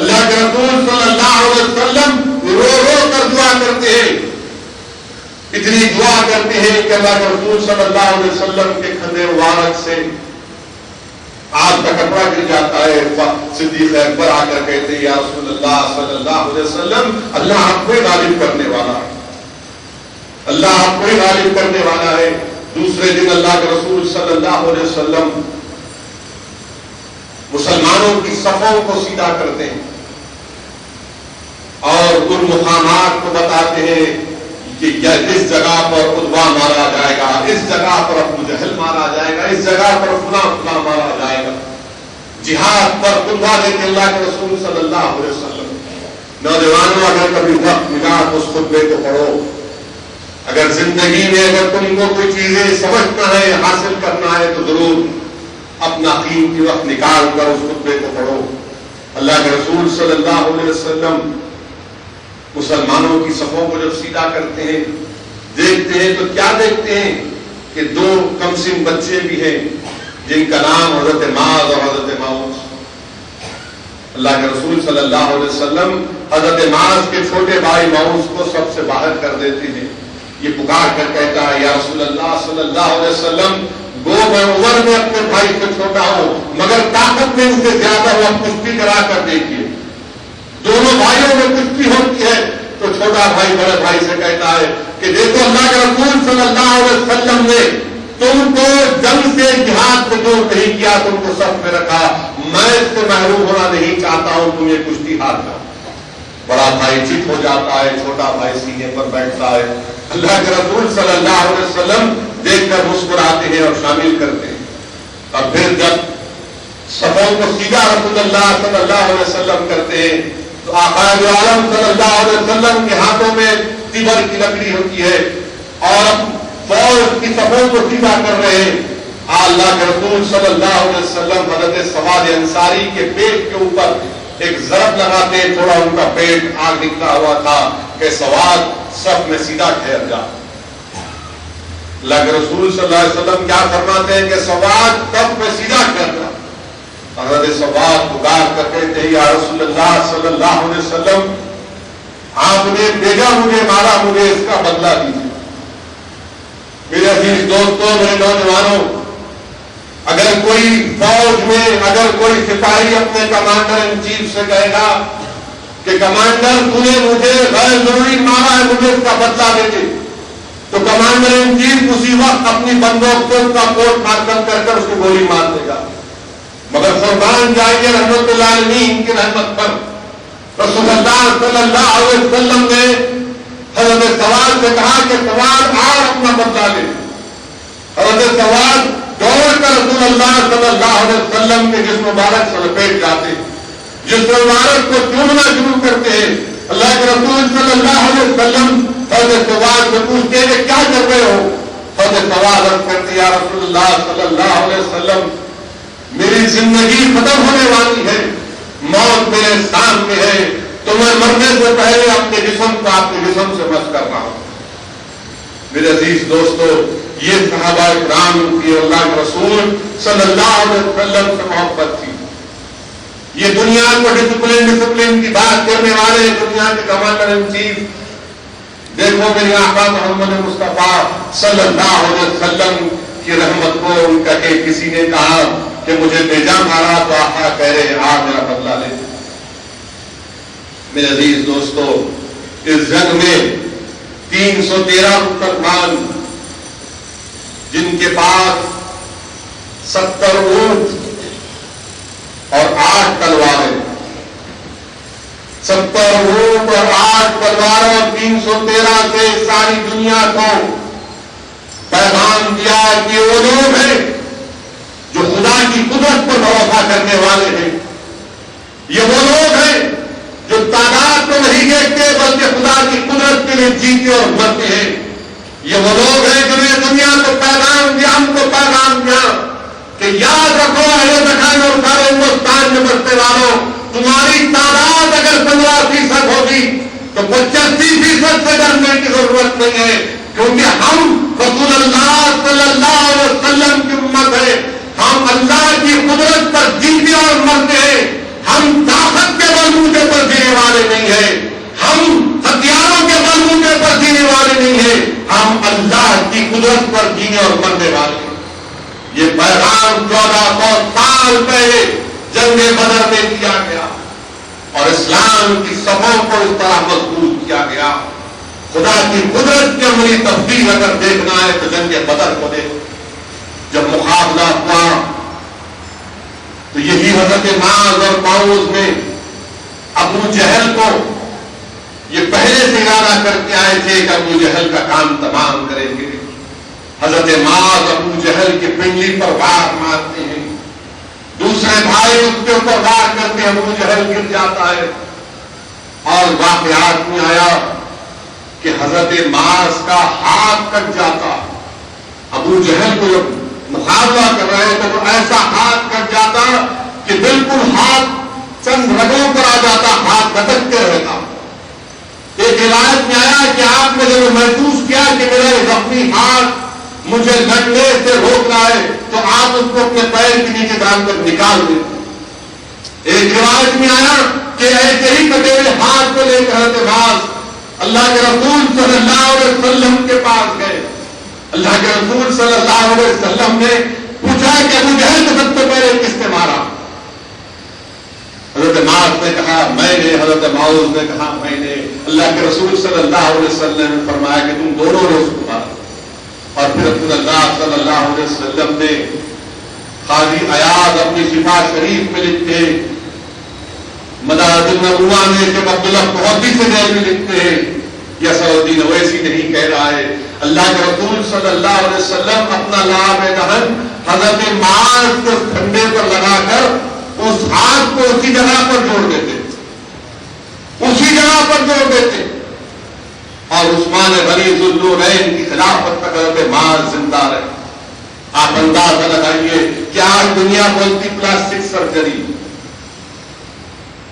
اللہ کے رسول صلی اللہ علیہ وسلم رو رو کر دعا کرتے ہیں, اتنی دعا کرتے ہیں کہ اللہ کے رسول صلی اللہ علیہ وسلم کے کندھے مبارک سے آگ کا کپڑا گر جاتا ہے. صدیق اکبر آ کر کہتے ہیں یا رسول اللہ صلی اللہ علیہ وسلم, اللہ آپ کو ہی غالب کرنے والا ہے, اللہ آپ کو ہی غالب کرنے والا ہے. دوسرے دن اللہ کے رسول صلی اللہ علیہ وسلم مسلمانوں کی صفوں کو سیدھا کرتے ہیں اور ان مقامات کو بتاتے ہیں کہ اس جگہ پر عتبہ مارا جائے گا, اس جگہ پر ابو جہل مارا جائے گا, اس جگہ پر فلاں فلاں مارا جائے گا. جہاد پر خطبہ دیتے اللہ کے رسول صلی اللہ علیہ وسلم. نوجوانوں اگر کبھی وقت ملا تو اس خطبے کو پڑھو. اگر زندگی میں اگر تم کو کوئی چیزیں سمجھنا ہے, حاصل کرنا ہے, تو ضرور اپنا قیمتی وقت نکال کر اس خطبے کو پڑھو. اللہ کے رسول صلی اللہ علیہ وسلم مسلمانوں کی صفوں کو جب سیدھا کرتے ہیں, دیکھتے ہیں تو کیا دیکھتے ہیں کہ دو کمسن بچے بھی ہیں جن کا نام حضرت معاذ اور حضرت معوذ. اللہ کے رسول صلی اللہ علیہ وسلم حضرت معاذ کے چھوٹے بھائی معوذ کو سب سے باہر کر دیتے ہیں. یہ پکار کر کہتا ہے یا رسول اللہ صلی اللہ علیہ وسلم, گو میں عمر میں اپنے بھائی سے چھوٹا ہوں مگر طاقت میں ان سے زیادہ ہوں, اب کشتی کرا کر دیکھیے. دونوں بھائیوں میں کشتی ہوتی ہے تو چھوٹا بھائی بڑے بھائی سے کہتا ہے کہ دیکھو اللہ کے رسول صلی اللہ علیہ وسلم نے تم کو جنگ سے جہاد سے دور نہیں کیا, تم کو سب میں رکھا, میں اس سے محروم ہونا نہیں چاہتا ہوں, تم یہ کشتی ہار جاؤ. بڑا بھائی چت ہو جاتا ہے, چھوٹا بھائی سینے پر بیٹھتا ہے. اللہ کے رسول صلی اللہ علیہ وسلم دیکھ کر مسکراتے ہیں اور شامل کرتے ہیں. اور پھر جب صفوں کو سیدھا رسول اللہ صلی اللہ علیہ وسلم کرتے ہیں تو آقا دو عالم صلی اللہ علیہ وسلم کے ہاتھوں میں تیبر کی لکڑی ہوتی ہے اور فوج کی صفوں کو سیدھا کر رہے ہیں. اللہ کے رسول صلی اللہ علیہ وسلم حضرت سواد انصاری کے پیٹ کے اوپر ایک ضرب لگاتے, تھوڑا ان کا پیٹ آگ نکلا ہوا تھا کہ سواد صف میں سیدھا ٹھہر جا. اللہ کے رسول صلی اللہ علیہ وسلم کیا فرماتے ہیں کہ سواد صف میں سیدھا ٹھہر جا. حضرت سواد پکار کر کہتے ہیں یا رسول اللہ صلی اللہ علیہ وسلم, آپ نے بھیجا مجھے, مارا مجھے, اس کا بدلہ دیجیے. میرے عزیز دوستوں, میرے نوجوانوں, اگر کوئی فوج میں اگر کوئی سپاہی اپنے کمانڈر ان چیف سے کہے گا کہ کمانڈر تو نے مجھے غیر ضروری مارا ہے, مجھے اس کا بدلہ دے دے, تو کمانڈر ان چیف اسی وقت اپنی بندوق سے اس کا کوٹ مارکر کر اس کو گولی مار دے گا. مگر قربان جائیے رحمت اللہ علیہ کی رحمت پر, رسول اللہ صلی اللہ علیہ وسلم نے حضرت سواد سے کہا کہ سواد آ اپنا بدلہ لے. حضرت سواد دوڑ کر رسول اللہ صلی اللہ علیہ وسلم کے جسم مبارک سے لپیٹ جاتے, جسم مبارک کو چومنا شروع کرتے ہیں. اللہ کے رسول صلی اللہ علیہ وسلم حضرت سواد سے پوچھتے ہیں کہ کیا کر رہے ہو؟ حضرت سواد عرض کرتے یا رسول اللہ صلی اللہ علیہ وسلم, میری زندگی ختم ہونے والی ہے, موت میرے سامنے ہے, تو میں مرنے سے پہلے اپنے جسم کو آپ کے جسم سے مس کر رہا ہوں. میرے عزیز دوستو, یہ صحابہ کرام کی اللہ کے رسول صلی اللہ علیہ وسلم سے محبت تھی. یہ دنیا کو ڈسپلن کی بات کرنے والے دنیا کے کمانڈر ان چیف, دیکھو میرے آقا محمد مصطفیٰ صلی اللہ علیہ وسلم کی رحمت کو. ان کا کہ کسی نے کہا کہ مجھے بیجا مارا تو آقا کہہ رہے ہیں آپ میرا بدلہ لے. میرے عزیز دوستو, اس جنگ میں 313 مسلمان جن کے پاس 70 اونٹ اور 8 تلواریں, 70 اونٹ اور 8 تلواروں اور 313 سے ساری دنیا کو پیغام دیا کہ وہ لوگ ہیں جو خدا کی قدرت پر بھروسہ کرنے والے ہیں. یہ وہ لوگ ہیں جو اور مرتے ہیں. یہ وہ لوگ ہیں جنہوں نے دنیا کو پیغام دیا، ہم کو پیغام دیا کہ یاد رکھو اہل دکان اور سارے ہندوستان میں بسنے والوں، تمہاری تعداد اگر 15% ہوگی تو 85% سے ڈرنے کی ضرورت نہیں ہے، کیونکہ ہم رسول اللہ صلی اللہ علیہ وسلم کی امت ہے. ہم اللہ کی قدرت پر جیتے اور مرتے ہیں. ہم طاقت کے بلبوتے پر جینے والے نہیں ہیں، ہم ہتھیاروں کے بلبوتے پر جینے والے نہیں ہیں، ہم اللہ کی قدرت پر جینے اور مرنے والے ہیں. یہ پیغام 1400 سال پہلے جنگ بدر میں دیا گیا اور اسلام کی صفوں کو اس طرح مضبوط کیا گیا. خدا کی قدرت کی عملی تفصیل اگر دیکھنا ہے تو جنگ بدر کو دیکھو. جب مقابلہ ہوا تو یہی حضرت معاذ اور معوذ نے ابو جہل کو یہ پہلے سے ارادہ کر کے آئے تھے کہ ابو جہل کا کام تمام کریں گے. حضرت معاذ ابو جہل کی پنڈلی پر وار مارتے ہیں، دوسرے بھائی اس کے اوپر وار کرتے ہیں، ابو جہل گر جاتا ہے. اور واقعات میں آیا کہ حضرت معاذ کا ہاتھ کٹ جاتا. ابو جہل کو جب مقابلہ کر رہے تھے تو ایسا ہاتھ کٹ جاتا کہ بالکل ہاتھ چند رگوں پر آ جاتا، ہاتھ لٹکتے رہتا. ایک روایت میں آیا کہ آپ نے جب محسوس کیا کہ میرا زخمی ہاتھ مجھے لڑنے سے روک رہا ہے تو آپ اس کو اپنے پیر کے نیچے ڈال کر نکال دیں. ایک روایت میں آیا کہ ایسے ہی کٹے ہوئے ہاتھ کو لے کر حضرت معاذ اللہ کے رسول صلی اللہ علیہ وسلم کے پاس گئے. اللہ کے رسول صلی اللہ علیہ وسلم نے پوچھا کہ ابو جہل کو سب سے پہلے کس نے مارا؟ حضرت معاذ نے کہا میں نے، حضرت معوذ نے کہا میں نے. اللہ کے رسول صلی اللہ علیہ وسلم نے فرمایا کہ تم دونوں نے اس کو مارا. اور پھر رسول اللہ صلی اللہ علیہ وسلم نے قاضی عیاض اپنی شفا شریف میں لکھتے، مدارج النبوہ میں سے عبداللہ قحطی سے بھی لکھتے ہیں، یہ سعودی اویسی نہیں کہہ رہا ہے. اللہ کے رسول صلی اللہ علیہ وسلم اپنا لعاب دہن حضرت معاذ کے کھنڈے پر لگا کر اس ہاتھ کو اسی جگہ پر جوڑ دیتے، اسی جگہ پر جوڑ دیتے. اور عثمان غنی ذوالنورین کی خلافت تک حضرت معاذ زندہ رہے. آپ اندازہ لگائیے کہ آج دنیا بولتی پلاسٹک سرجری.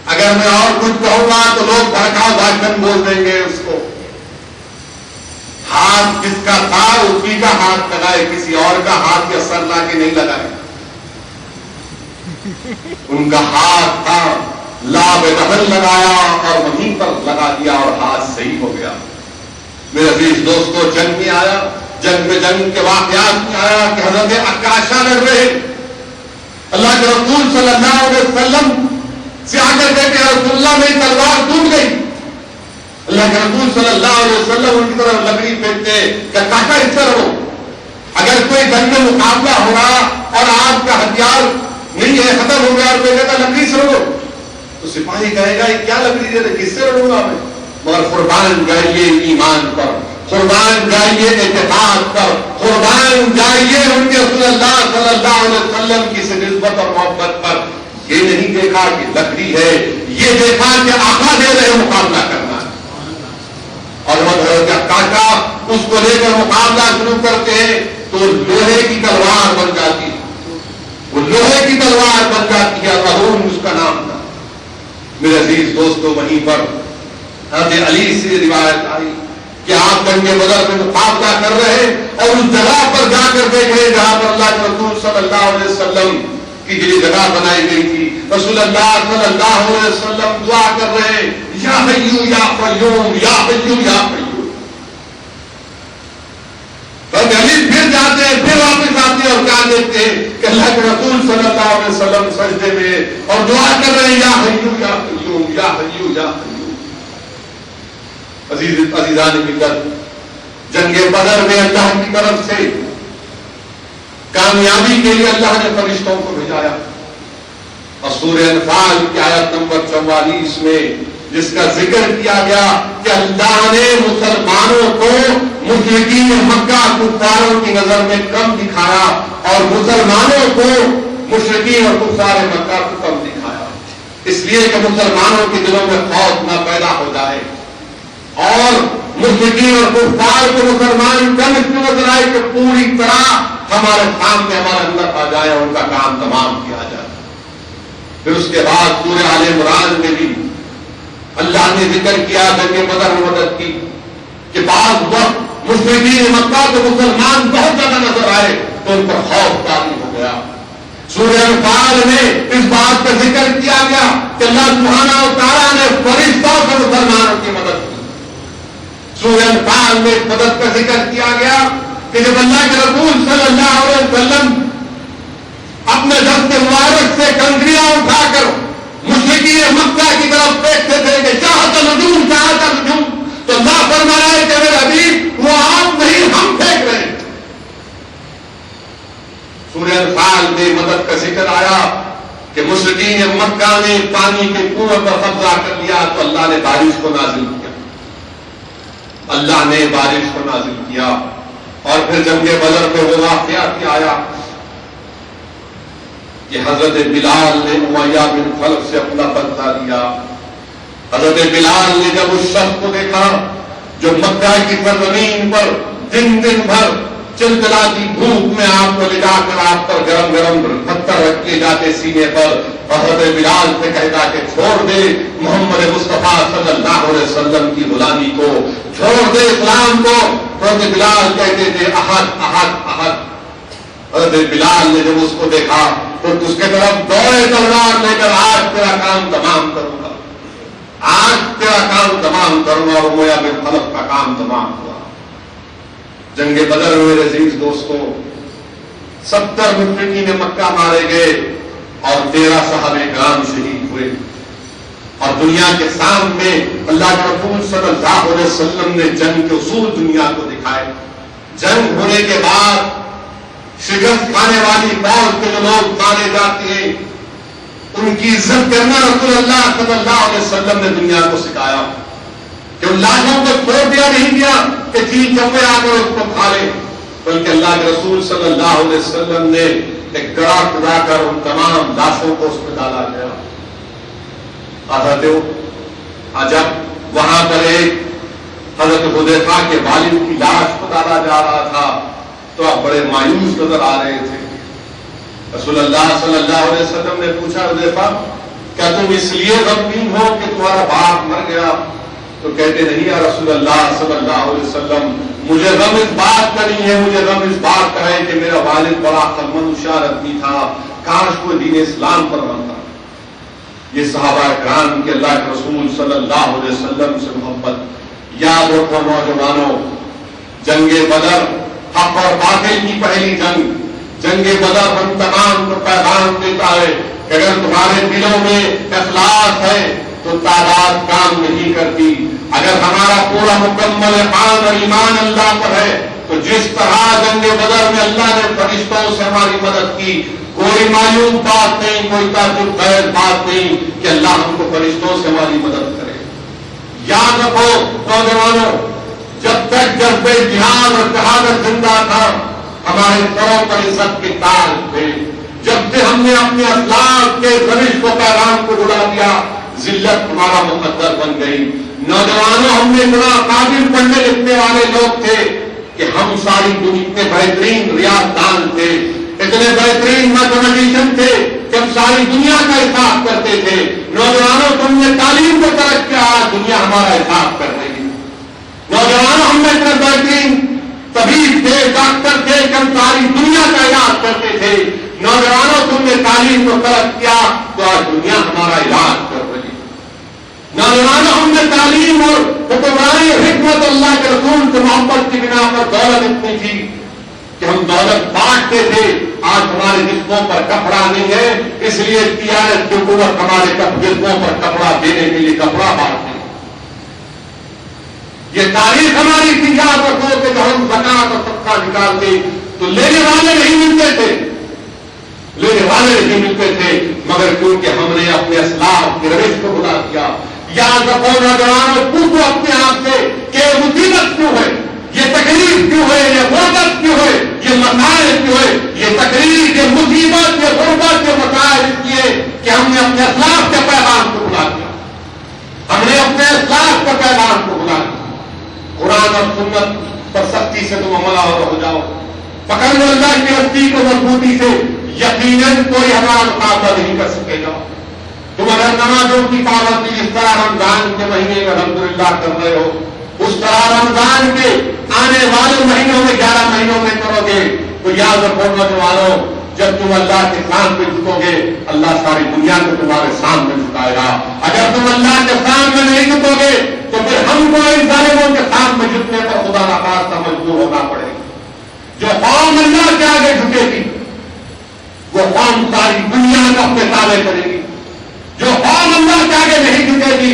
اگر میں اور کچھ کہوں گا تو لوگ بھڑکاؤ بھاشن بول دیں گے اس کو. ہاتھ جس کا تھا اسی کا ہاتھ لگائے، کسی اور کا ہاتھ یا سر لا کے نہیں لگائے. ان کا ہاتھ تھا، لعاب دہن لگایا اور وہیں پر لگا دیا اور ہاتھ صحیح ہو گیا. میرے عزیز دوستو، جنگ میں آیا، جنگ کے واقعات میں آیا کہ حضرت عکاشہ لڑ رہے. اللہ کے رسول صلی اللہ علیہ وسلم سے آ کر کہتے ہیں رسول اللہ میری تلوار ٹوٹ گئی. اللہ کے رسول صلی اللہ علیہ وسلم ان کی طرف لکڑی پھینکتے کہ کاٹا اس طرح ہو. اگر کوئی جنگ میں مقابلہ ہو رہا اور آپ کا ہتھیار نہیں ہے، ختم ہو گیا اور کوئی کہتا لکڑی سے لڑو تو سپاہی کہے گا یہ کیا لکڑی دے رہے، کس سے لڑوں گا میں؟ مگر قربان جائیے ایمان پر، قربان جائیے اتحاد پر، قربان جائیے ان کے رسول اللہ صلی اللہ علیہ وسلم کی سے نسبت اور محبت پر. یہ نہیں دیکھا کہ لکڑی ہے، یہ دیکھا کہ آقا دے رہے مقابلہ کرنا ہے. اور وہ کاٹا اس کو لے کر مقابلہ شروع کرتے ہیں تو لوہے کی تلوار بن جاتی ہے، وہ لوہے کی تلوار بن جاتی ہے. رہون اس کا نام تھا. میرے عزیز دوستو، وہیں پر حضرت علی سے روایت آئی کہ آپ جنگ بدر میں مقابلہ کر رہے ہیں اور اس جگہ پر جا کر دیکھے جہاں پر اللہ کے رسول صلی اللہ علیہ وسلم کی جو جگہ بنائی گئی تھی. رسول اللہ صلی اللہ علیہ وسلم دعا کر رہے ہیں یا حیو یا قیوم، یا حیو یا قیوم. حضرت علی پھر جاتے ہیں، پھر واپس آتے ہیں اور کیا دیکھتے ہیں کہ اللہ کے رسول صلی اللہ علیہ وسلم سجدے میں اور دعا کر رہے ہیں یا حیو یا قیوم، یا حیو یا قیوم. عزیزان ملت، جنگ بدر میں اللہ کی طرف سے کامیابی کے لیے اللہ نے فرشتوں کو بھیجایا. اور سورہ انفال کی آیت نمبر 44 میں جس کا ذکر کیا گیا کہ اللہ نے مسلمانوں کو مشرکین مکہ کفاروں کی نظر میں کم دکھایا اور مسلمانوں کو مشرکین اور کفار مکہ کو کم دکھایا، اس لیے کہ مسلمانوں کے دلوں میں خوف نہ پیدا ہو جائے اور مشرکین اور کفار کو مسلمان کم اس میں نظر آئے کہ پوری طرح ہمارے سامنے ہمارے اندر آ جائے اور ان کا کام تمام کیا جائے. پھر اس کے بعد سورہ آل عمران میں بھی اللہ نے ذکر کیا جنگ بدر میں مدد کی کہ بعض وقت مشرکین مکہ کو مسلمان بہت زیادہ نظر آئے تو ان پر خوف طاری ہو گیا. سورہ انفال میں اس بات کا ذکر کیا گیا کہ اللہ سبحانہ و تعالیٰ نے فرشتوں سے مسلمانوں کی مدد کی. سورہ انفال میں اس مدد کا ذکر کیا گیا کہ جب اللہ کے رسول صلی اللہ علیہ وسلم اپنے دست مبارک سے کنکریاں اٹھا کر مشرکین مکہ کی طرف پھینکتے تھے کہ چاہتا نجوم چاہتا نجوم، تو اللہ فرمایا کہ میرے حبیب وہ آپ نہیں ہم پھینک رہے ہیں. سورہ انفال میں مدد کا ذکر آیا کہ مشرکین مکہ نے پانی کے کنویں پر قبضہ کر لیا تو اللہ نے بارش کو نازل کیا. اللہ نے بارش کو نازل کیا. اور پھر جنگ بدر میں وہ واقعہ کیا آیا کہ حضرت بلال نے امیہ بن خلف سے اپنا بدلہ لیا. حضرت بلال نے جب اس شخص کو دیکھا جو مکہ کی سرزمین پر دن دن بھر چلچلاتی دھوپ میں آپ کو لٹا کر آپ پر گرم گرم پتھر رکھ کے جاتے سینے پر، حضرت بلال سے کہتا کہ چھوڑ دے محمد مصطفیٰ صلی اللہ علیہ وسلم کی غلامی کو، چھوڑ دے اسلام کو. حضرت بلال کہتے تھے احد احد احد. حضرت بلال نے جب اس کو دیکھا تو اس کے طرف دوڑے تلوار لے کر آج تیرا کام تمام کروں گا، آج تیرا کام تمام کروں گا. اور امیہ بن خلف کا کام تمام ہوا. جنگ بدر میں میرے عزیز دوستوں 70 مشرکین مکہ مارے گئے اور 13 صحابہ کرام شہید ہوئے. اور دنیا کے سامنے اللہ کے رسول صلی اللہ علیہ وسلم نے جنگ کے اصول دنیا کو دکھائے. جنگ ہونے کے بعد شکست کھانے والی فوج کے جو لوگ مارے جاتے ہیں ان کی عزت کرنا رسول اللہ صلی اللہ علیہ وسلم نے دنیا کو سکھایا کہ ان لاشوں کو چھوڑ دیا نہیں گیا کہ چیز چمے آ کر اس کو کھا لیں، بلکہ اللہ کے رسول صلی اللہ علیہ وسلم نے ایک گڑھا کھدا کر ان تمام لاشوں کو اس میں ڈالا گیا. جب وہاں پر ایک حضرت حذیفہ کے والد کی لاش کو ڈالا جا رہا تھا تو آپ بڑے مایوس نظر آ رہے تھے. رسول اللہ صلی اللہ علیہ وسلم نے پوچھا حذیفہ کیا تم اس لیے غمگین ہو کہ تمہارا باپ مر گیا؟ تو کہتے نہیں یا رسول اللہ صلی اللہ علیہ وسلم مجھے غم اس بات کا نہیں ہے، مجھے غم اس بات کا ہے کہ میرا والد بڑا عقلمند ہوشیار آدمی تھا، کاش کوئی دین اسلام پر مرتا. یہ صحابہ کرام کے اللہ کے رسول صلی اللہ علیہ وسلم سے محبت. یاد رکھو نوجوانوں، جنگ بدر حق اور باطل کی پہلی جنگ. جنگ بدر ہم تمام کو پیغام دیتا ہے کہ اگر تمہارے دلوں میں اخلاص ہے تو تعداد کام نہیں کرتی. اگر ہمارا پورا مکمل ایمان اور ایمان اللہ پر ہے تو جس طرح جنگ بدر میں اللہ نے فرشتوں سے ہماری مدد کی، کوئی معلوم بات نہیں، کوئی تعجب خیز بات نہیں کہ اللہ ہم کو فرشتوں سے ہماری مدد کرے. یاد رکھو نوجوانوں، جب تک جذبے جہاد اور شہادت زندہ تھا ہمارے سروں پر عزت کے تاج تھے. جب سے ہم نے اپنے اخلاق کے روش کو پیغام کو اڑا دیا ذلت ہمارا مقدر بن گئی. نوجوانوں، ہم نے اتنا قابل پڑھنے لکھنے والے لوگ تھے کہ ہم ساری دنیا اتنے بہترین ریاضدان تھے، اتنے بہترین میتھمیٹیشین تھے کہ ہم ساری دنیا کا حساب کرتے تھے. نوجوانوں، تم نے تعلیم کو ترک کیا، آج دنیا ہمارا حساب کر رہی ہے. نوجوانوں، ہم نے اتنے بہترین طبیب تھے، ڈاکٹر تھے کہ ہم ساری دنیا کا علاج کرتے تھے. نوجوانوں، تم نے تعلیم کو ترک کیا تو آج دنیا ہمارا علاج کر رہی ہے. نوجوانوں، ہم نے تعلیم اور حکمرانی حکمت اللہ کے رسول سے محبت کی بنا پر دولت اتنی تھی کہ ہم دولت بانٹتے تھے. آج ہمارے جسموں پر کپڑا نہیں ہے، اس لیے تجارت کی حکومت ہمارے جسموں پر کپڑا دینے کے لیے کپڑا بانٹتے ہیں. یہ تاریخ ہماری تھی. یاد رکھو کہ جب ہم زکات اور صدقہ نکالتے تو لینے والے نہیں ملتے تھے، لینے والے نہیں ملتے تھے، مگر کیونکہ ہم نے اپنے اسلاف کے روش کو بلا دیا. یاد رکھو نوجوانوں، پوچھو اپنے آپ سے کہ مصیبت کیوں ہے، یہ تکلیف کیوں ہے، یہ غربت کیوں ہے، یہ مسائل کیوں ہے. یہ تکلیف، یہ مصیبت، یہ غربت، یہ مسائل اس لیے کہ ہم نے اپنے اسلاف کے پیغام کو بلا دیا، ہم نے اپنے اسلاف کے پیغام کو بلا دیا. قرآن تم عملہ ہو جاؤ، پکڑ لو اللہ کی رسی کو مضبوطی سے، یقیناً کوئی ہمارا مقابلہ نہیں کر سکے گا۔ تم اگر نمازوں کی پابندی اس طرح رمضان کے مہینے میں الحمدللہ کر رہے ہو، اس طرح رمضان کے آنے والے مہینوں میں 11 مہینوں میں کرو گے تو یاد رکھو نوجوانوں، جب تم اللہ کے سامنے جھکو گے اللہ ساری دنیا کو تمہارے سامنے جھکائے گا۔ اگر تم اللہ کے سامنے نہیں جھکو گے تو پھر ہم کو ان ظالموں کے سامنے جھکنے پر خدا نخواستہ مجبور ہونا پڑے گا۔ جو قوم اللہ کے آگے جھکے گی وہ قوم ساری دنیا کو اپنے تابع کرے گی، جو قوم اللہ کے آگے نہیں جھکے گی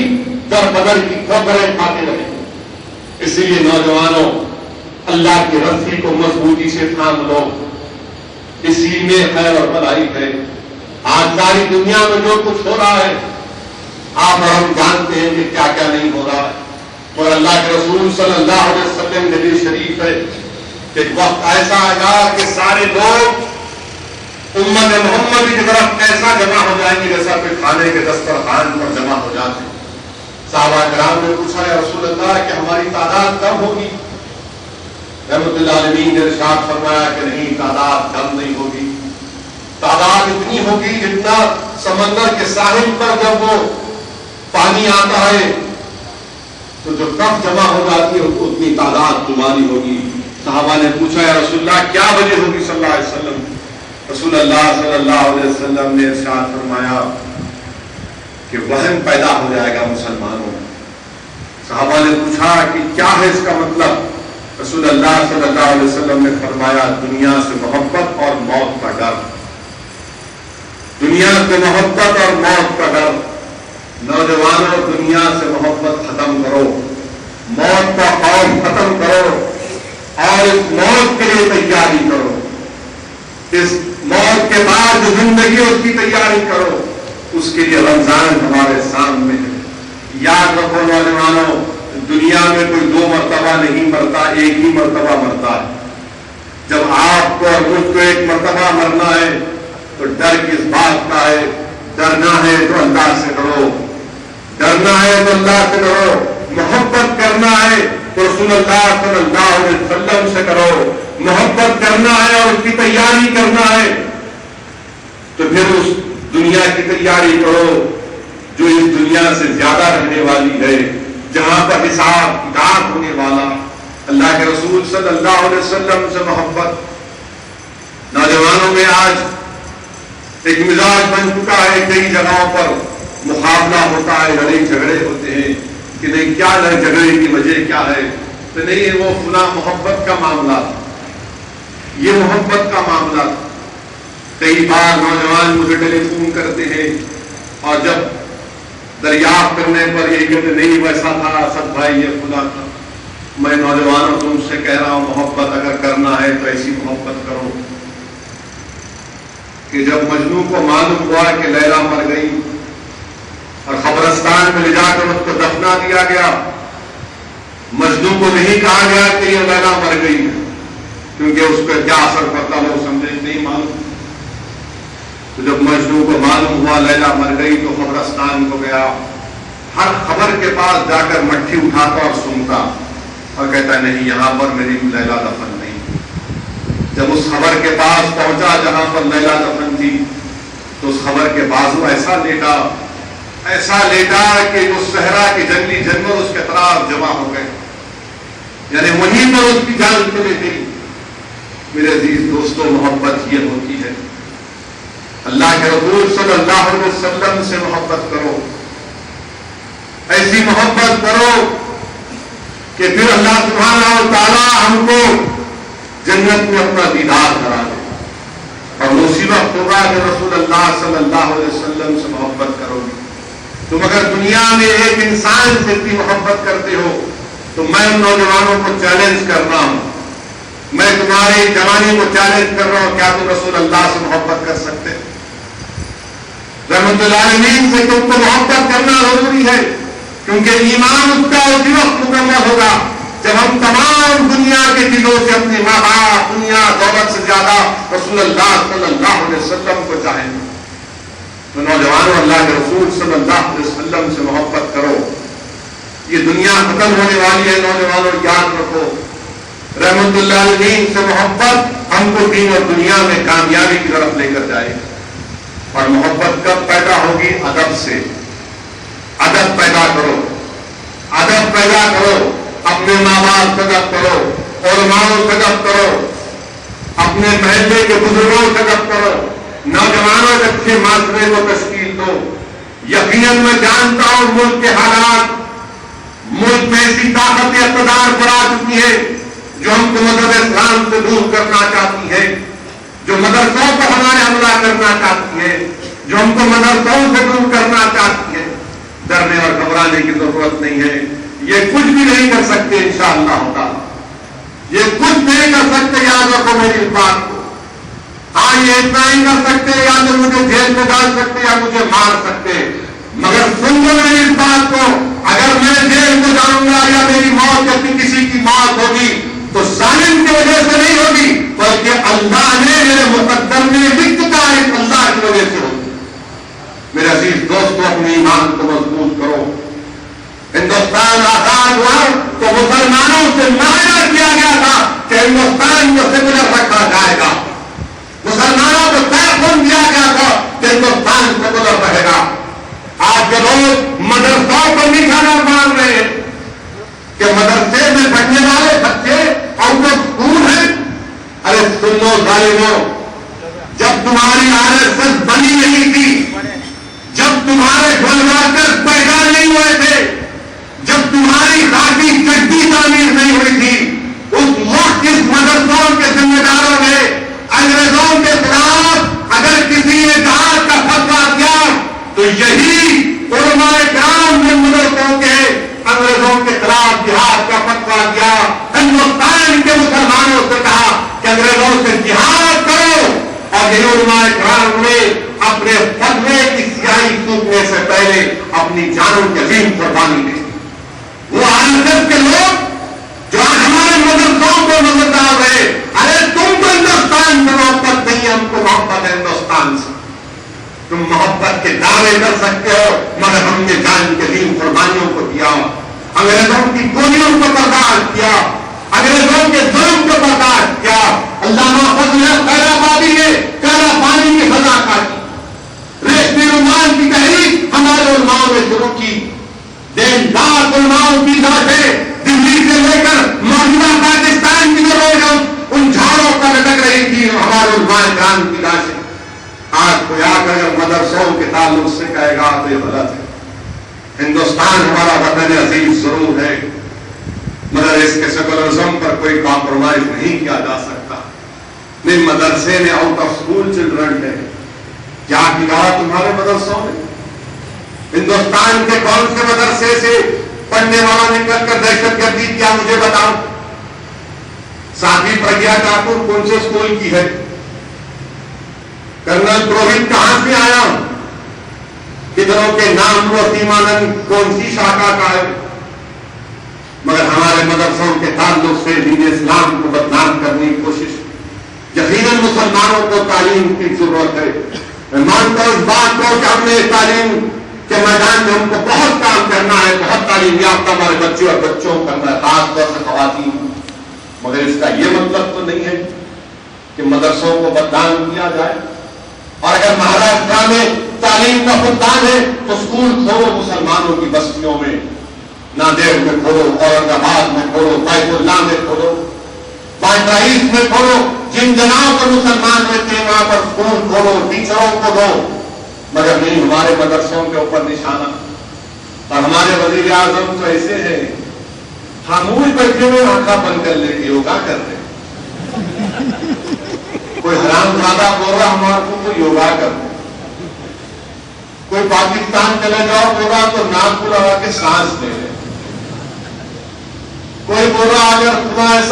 در بدر کی ٹھوکریں کھاتے رہے گی۔ اسی لیے نوجوانوں، اللہ کی رسی کو مضبوطی سے تھام لو، اسی میں خیر اور بھلائی ہے۔ آج ساری دنیا میں جو کچھ ہو رہا ہے آپ اور ہم جانتے ہیں کہ کیا کیا نہیں ہو رہا ہے، اور اللہ کے رسول صلی اللہ علیہ وسلم کی حدیث شریف ہے کہ ایک وقت ایسا آئے گا کہ سارے لوگ امت محمد کی طرف ایسا جمع ہو جائیں گے جیسا کہ کھانے کے دسترخوان پر جمع ہو جاتے ہیں۔ صحابہ کرام نے پوچھا یا رسول اللہ کہ ہماری تعداد کم ہوگی؟ رحمت اللہ علیہ نے ارشاد فرمایا کہ نہیں، تعداد کم نہیں ہوگی، تعداد اتنی ہوگی جتنا سمندر کے ساحل پر جب وہ پانی آتا ہے تو جو کف جمع ہو جاتی ہے اتنی تعداد تمہاری ہوگی۔ صحابہ نے پوچھا یا رسول اللہ کیا وجہ ہوگی صلی اللہ علیہ وسلم؟ رسول اللہ صلی اللہ علیہ وسلم نے ارشاد فرمایا کہ وہن پیدا ہو جائے گا مسلمانوں۔ صحابہ نے پوچھا کہ کیا ہے اس کا مطلب؟ رسول اللہ صلی اللہ علیہ وسلم نے فرمایا دنیا سے محبت اور موت کا ڈر، دنیا سے محبت اور موت کا ڈر۔ نوجوانوں، دنیا سے محبت ختم کرو، موت کا خوف ختم کرو اور اس موت کے لیے تیاری کرو، اس موت کے بعد جو زندگی ہے اس کی تیاری کرو، اس کے لیے رمضان ہمارے سامنے ہے۔ یاد رکھو نوجوانوں، دنیا میں کوئی 2 مرتبہ نہیں مرتا، ایک ہی مرتبہ مرتا ہے۔ جب آپ کو اور مجھ کو ایک مرتبہ مرنا ہے تو ڈر کس بات کا ہے؟ ڈرنا ہے تو اللہ سے ڈرو، ڈرنا ہے تو اللہ سے ڈرو، محبت کرنا ہے تو رسول اللہ صلی اللہ علیہ وسلم سے کرو، محبت کرنا ہے اور اس کی تیاری کرنا ہے تو پھر اس دنیا کی تیاری کرو جو اس دنیا سے زیادہ رہنے والی ہے، جہاں پر حساب کتاب ہونے والا۔ اللہ کے رسول صلی اللہ علیہ وسلم سے محبت۔ نوجوانوں میں آج ایک مزاج بن چکا ہے، کئی جگہوں پر مقابلہ ہوتا ہے، لڑائی جھگڑے ہوتے ہیں کہ نہیں کیا لڑائی جھگڑے کی وجہ کیا ہے؟ تو نہیں، وہ فلاں محبت کا معاملہ، یہ محبت کا معاملہ۔ کئی بار نوجوان مجھے ٹیلی فون کرتے ہیں اور جب دریافت کرنے پر یہ کہتے نہیں ویسا تھا اسد بھائی، یہ خدا تھا۔ میں نوجوانوں تم سے کہہ رہا ہوں محبت اگر کرنا ہے تو ایسی محبت کرو کہ جب مجنوں کو معلوم ہوا کہ لیلا مر گئی اور قبرستان میں لے جا کر اس کو دفنا دیا گیا، مجنوں کو نہیں کہا گیا کہ یہ لیلا مر گئی ہے کیونکہ اس پہ کیا اثر پڑتا وہ سمجھے نہیں معلوم۔ تو جب مجنوں کو معلوم ہوا لیلا مر گئی تو قبرستان کو گیا، ہر خبر کے پاس جا کر مٹھی اٹھاتا اور سنتا اور کہتا ہے نہیں یہاں پر میری لیلا دفن نہیں۔ جب اس خبر کے پاس پہنچا جہاں پر لیلا دفن تھی تو اس خبر کے بازو ایسا لیٹا کہ اس صحرا کے جنگلی جانور اس کے اطراف جمع ہو گئے، یعنی وہیں پر اس کی جان چلی گئی۔ میرے عزیز دوستوں، محبت یہ ہوتی ہے، اللہ کے رسول صلی اللہ علیہ وسلم سے محبت کرو، ایسی محبت کرو کہ پھر اللہ سبحانہ و تعالیٰ ہم کو جنت میں اپنا دیدار کرا دے۔ اور مصیبت ہوگا کہ رسول اللہ صلی اللہ علیہ وسلم سے محبت کرو گے۔ تم اگر دنیا میں ایک انسان سے اتنی محبت کرتے ہو تو میں ان نوجوانوں کو چیلنج کر رہا ہوں، میں تمہاری جوانی کو چیلنج کر رہا ہوں، کیا تم رسول اللہ سے محبت کر سکتے؟ رحمت اللہ علیہ سے تم کو محبت کرنا ضروری ہے، کیونکہ ایمان اس کا اسی وقت مکمل ہوگا جب ہم تمام دنیا کے دلوں سے اپنے ماں باپ، دنیا دولت سے زیادہ رسول اللہ صلی اللہ علیہ وسلم کو چاہیں گے۔ تو نوجوانوں، اللہ کے رسول صلی اللہ علیہ وسلم سے محبت کرو، یہ دنیا ختم ہونے والی ہے۔ نوجوانوں یاد رکھو، رحمت اللہ علیہ سے محبت ہم کو دین اور دنیا میں کامیابی کی طرف لے کر جائے. اور محبت کب پیدا ہوگی؟ ادب سے. ادب پیدا کرو، ادب پیدا کرو، اپنے ماں باپ سے ادب کرو، علماء سے ادب کرو، اپنے محلے کے بزرگوں سے ادب کرو، نوجوانوں کے اچھے معاشرے کو تشکیل دو. یقیناً میں جانتا ہوں ملک کے حالات، ملک میں ایسی طاقت اقتدار پر آ چکی ہے جو ہم کو مذہب اسلام سے دور کرنا چاہتی ہے، جو مدرسوں کو ہمارے حملہ کرنا چاہتی ہے، جو ہم کو مدرسوں سے دور کرنا چاہتی ہے. ڈرنے اور گھبرانے کی ضرورت نہیں ہے. یہ کچھ بھی نہیں کر سکتے انشاءاللہ تعالی. یہ کچھ نہیں کر سکتے، یاد رکھو میری اس بات کو. ہاں یہ اتنا ہی کر سکتے، یا تو مجھے جیل میں ڈال سکتے یا مجھے مار سکتے، مگر سن لو میری اس بات کو، اگر میں جیل میں جاؤں گا یا میری موت یا کسی کی موت ہوگی تو ظالم کی وجہ سے نہیں ہوگی، بلکہ اللہ نے میرے مقدر میں لکھا ہے، اللہ کی وجہ سے ہوگی. میرے عزیز دوستو، اپنے ایمان کو مضبوط کرو. ہندوستان آزاد ہوا تو مسلمانوں سے معاہدہ کیا گیا تھا کہ ہندوستان کو سیکولر رکھا جائے گا. مسلمانوں کو پیغام دیا گیا تھا کہ ہندوستان سیکولر رہے گا. آج کے لوگ مدرسوں کو نشانہ مان رہے ہیں کہ مدرسے میں پڑھنے والے بچے اور وہ اسکول ہیں. ارے سنو ظالموں، جب تمہاری RSS بنی نہیں تھی، جب تمہارے گلواکر پیدا نہیں ہوئے تھے، جب تمہاری خاکی چڈی تعمیر نہیں ہوئی تھی، اس وقت اس مدرسوں کے ذمہ داروں نے انگریزوں کے خلاف اگر کسی نے جہاد کا فتویٰ دیا تو یہی علماء کرام نے مدرسوں کے انگریزوں کے خلاف جہاد کا فتویٰ دیا. ہندوستان کے مسلمانوں سے کہا کہ انگریزوں سے جہاد کرو، اور یہ علماء کرام نے اپنے فتوے کی سیاہی سوکھنے سے پہلے اپنی جانوں کی عظیم قربانی دی. وہ RSS کے لوگ جو آج ہمارے مدرسوں کو نظر ڈال رہے، ارے تم کو ہندوستان سے محبت نہیں ہے، ہم کو محبت ہے ہندوستان سے. تم محبت کے دعوے کر سکتے ہو مگر ہم نے جان کے دین قربانیوں کو دیا، انگریزوں کی گولیوں کو برداشت کیا، انگریزوں کے ظلم کو برداشت کیا. علامہ فضل خیرآبادی نے کالا پانی کی سزا کاٹی. ریشمی رومال کی تحریک ہمارے علماء نے شروع کی. دین دار علماؤں کی لاشیں دلی سے لے کر موجودہ پاکستان کی جو روڈ ان جھاڑوں پر لٹک رہی تھی، ہمارے علماء کرام کی لاشیں. آج کوئی آ کر اگر مدرسوں کے تعلق سے کہے گا تو یہ غلط ہے. ہندوستان ہمارا وطن عزیز ضرور ہے، مگر اس کے سیکولرزم پر کوئی کمپرومائز نہیں کیا جا سکتا. نہیں مدرسے میں آؤٹ آف اسکول چلڈرن ہے، کیا کیا تمہارے مدرسوں میں؟ ہندوستان کے کون سے مدرسے سے پڑھنے والا نکل کر دہشت گردی کیا مجھے بتاؤ. ساتھی پرگیا ٹھاکر کون سے اسکول کی ہے؟ کرنل پروہت کہاں سے آیا؟ کدھروں کے نام وسیمانند کون سی شاخا کا ہے؟ مگر ہمارے مدرسوں کے تعلق سے دین اسلام کو بدنام کرنے کی کوشش. یقیناً مسلمانوں کو تعلیم کی ضرورت ہے. میں مانتا ہوں اس بات کو کہ ہم نے تعلیم کے میدان میں ہم کو بہت کام کرنا ہے، بہت تعلیم یافتہ ہمارے بچے اور بچوں کو کرنا ہے، خاص طور سے خواتین. مگر اس کا یہ مطلب تو نہیں ہے کہ مدرسوں کو بدنام کیا جائے. اور اگر مہاراشٹر میں تعلیم کا فقدان ہے تو اسکول کھولو مسلمانوں کی بستیوں میں، نادیڑ میں کھولو، اورنگ آباد میں کھولو، بیت اللہ میں کھولو، بائیس میں کھولو. جن جگہوں پر مسلمان رہتے ہیں وہاں پر اسکول کھولو، ٹیچروں کو دو. مگر نہیں ہمارے مدرسوں کے اوپر نشانہ. اور ہمارے وزیر اعظم تو ایسے ہیں، خاموش بیٹھے ہوئے آنکھیں بند کر لے کے یوگا کر رہے. کوئی حرام زادہ بول رہا ہمارے کو یوگا کر رہے. کوئی پاکستان چلے جاؤ بول رہا تو ناک کو لگا کے سانس لے رہے. کوئی بول رہا اگر تمہارا ایسا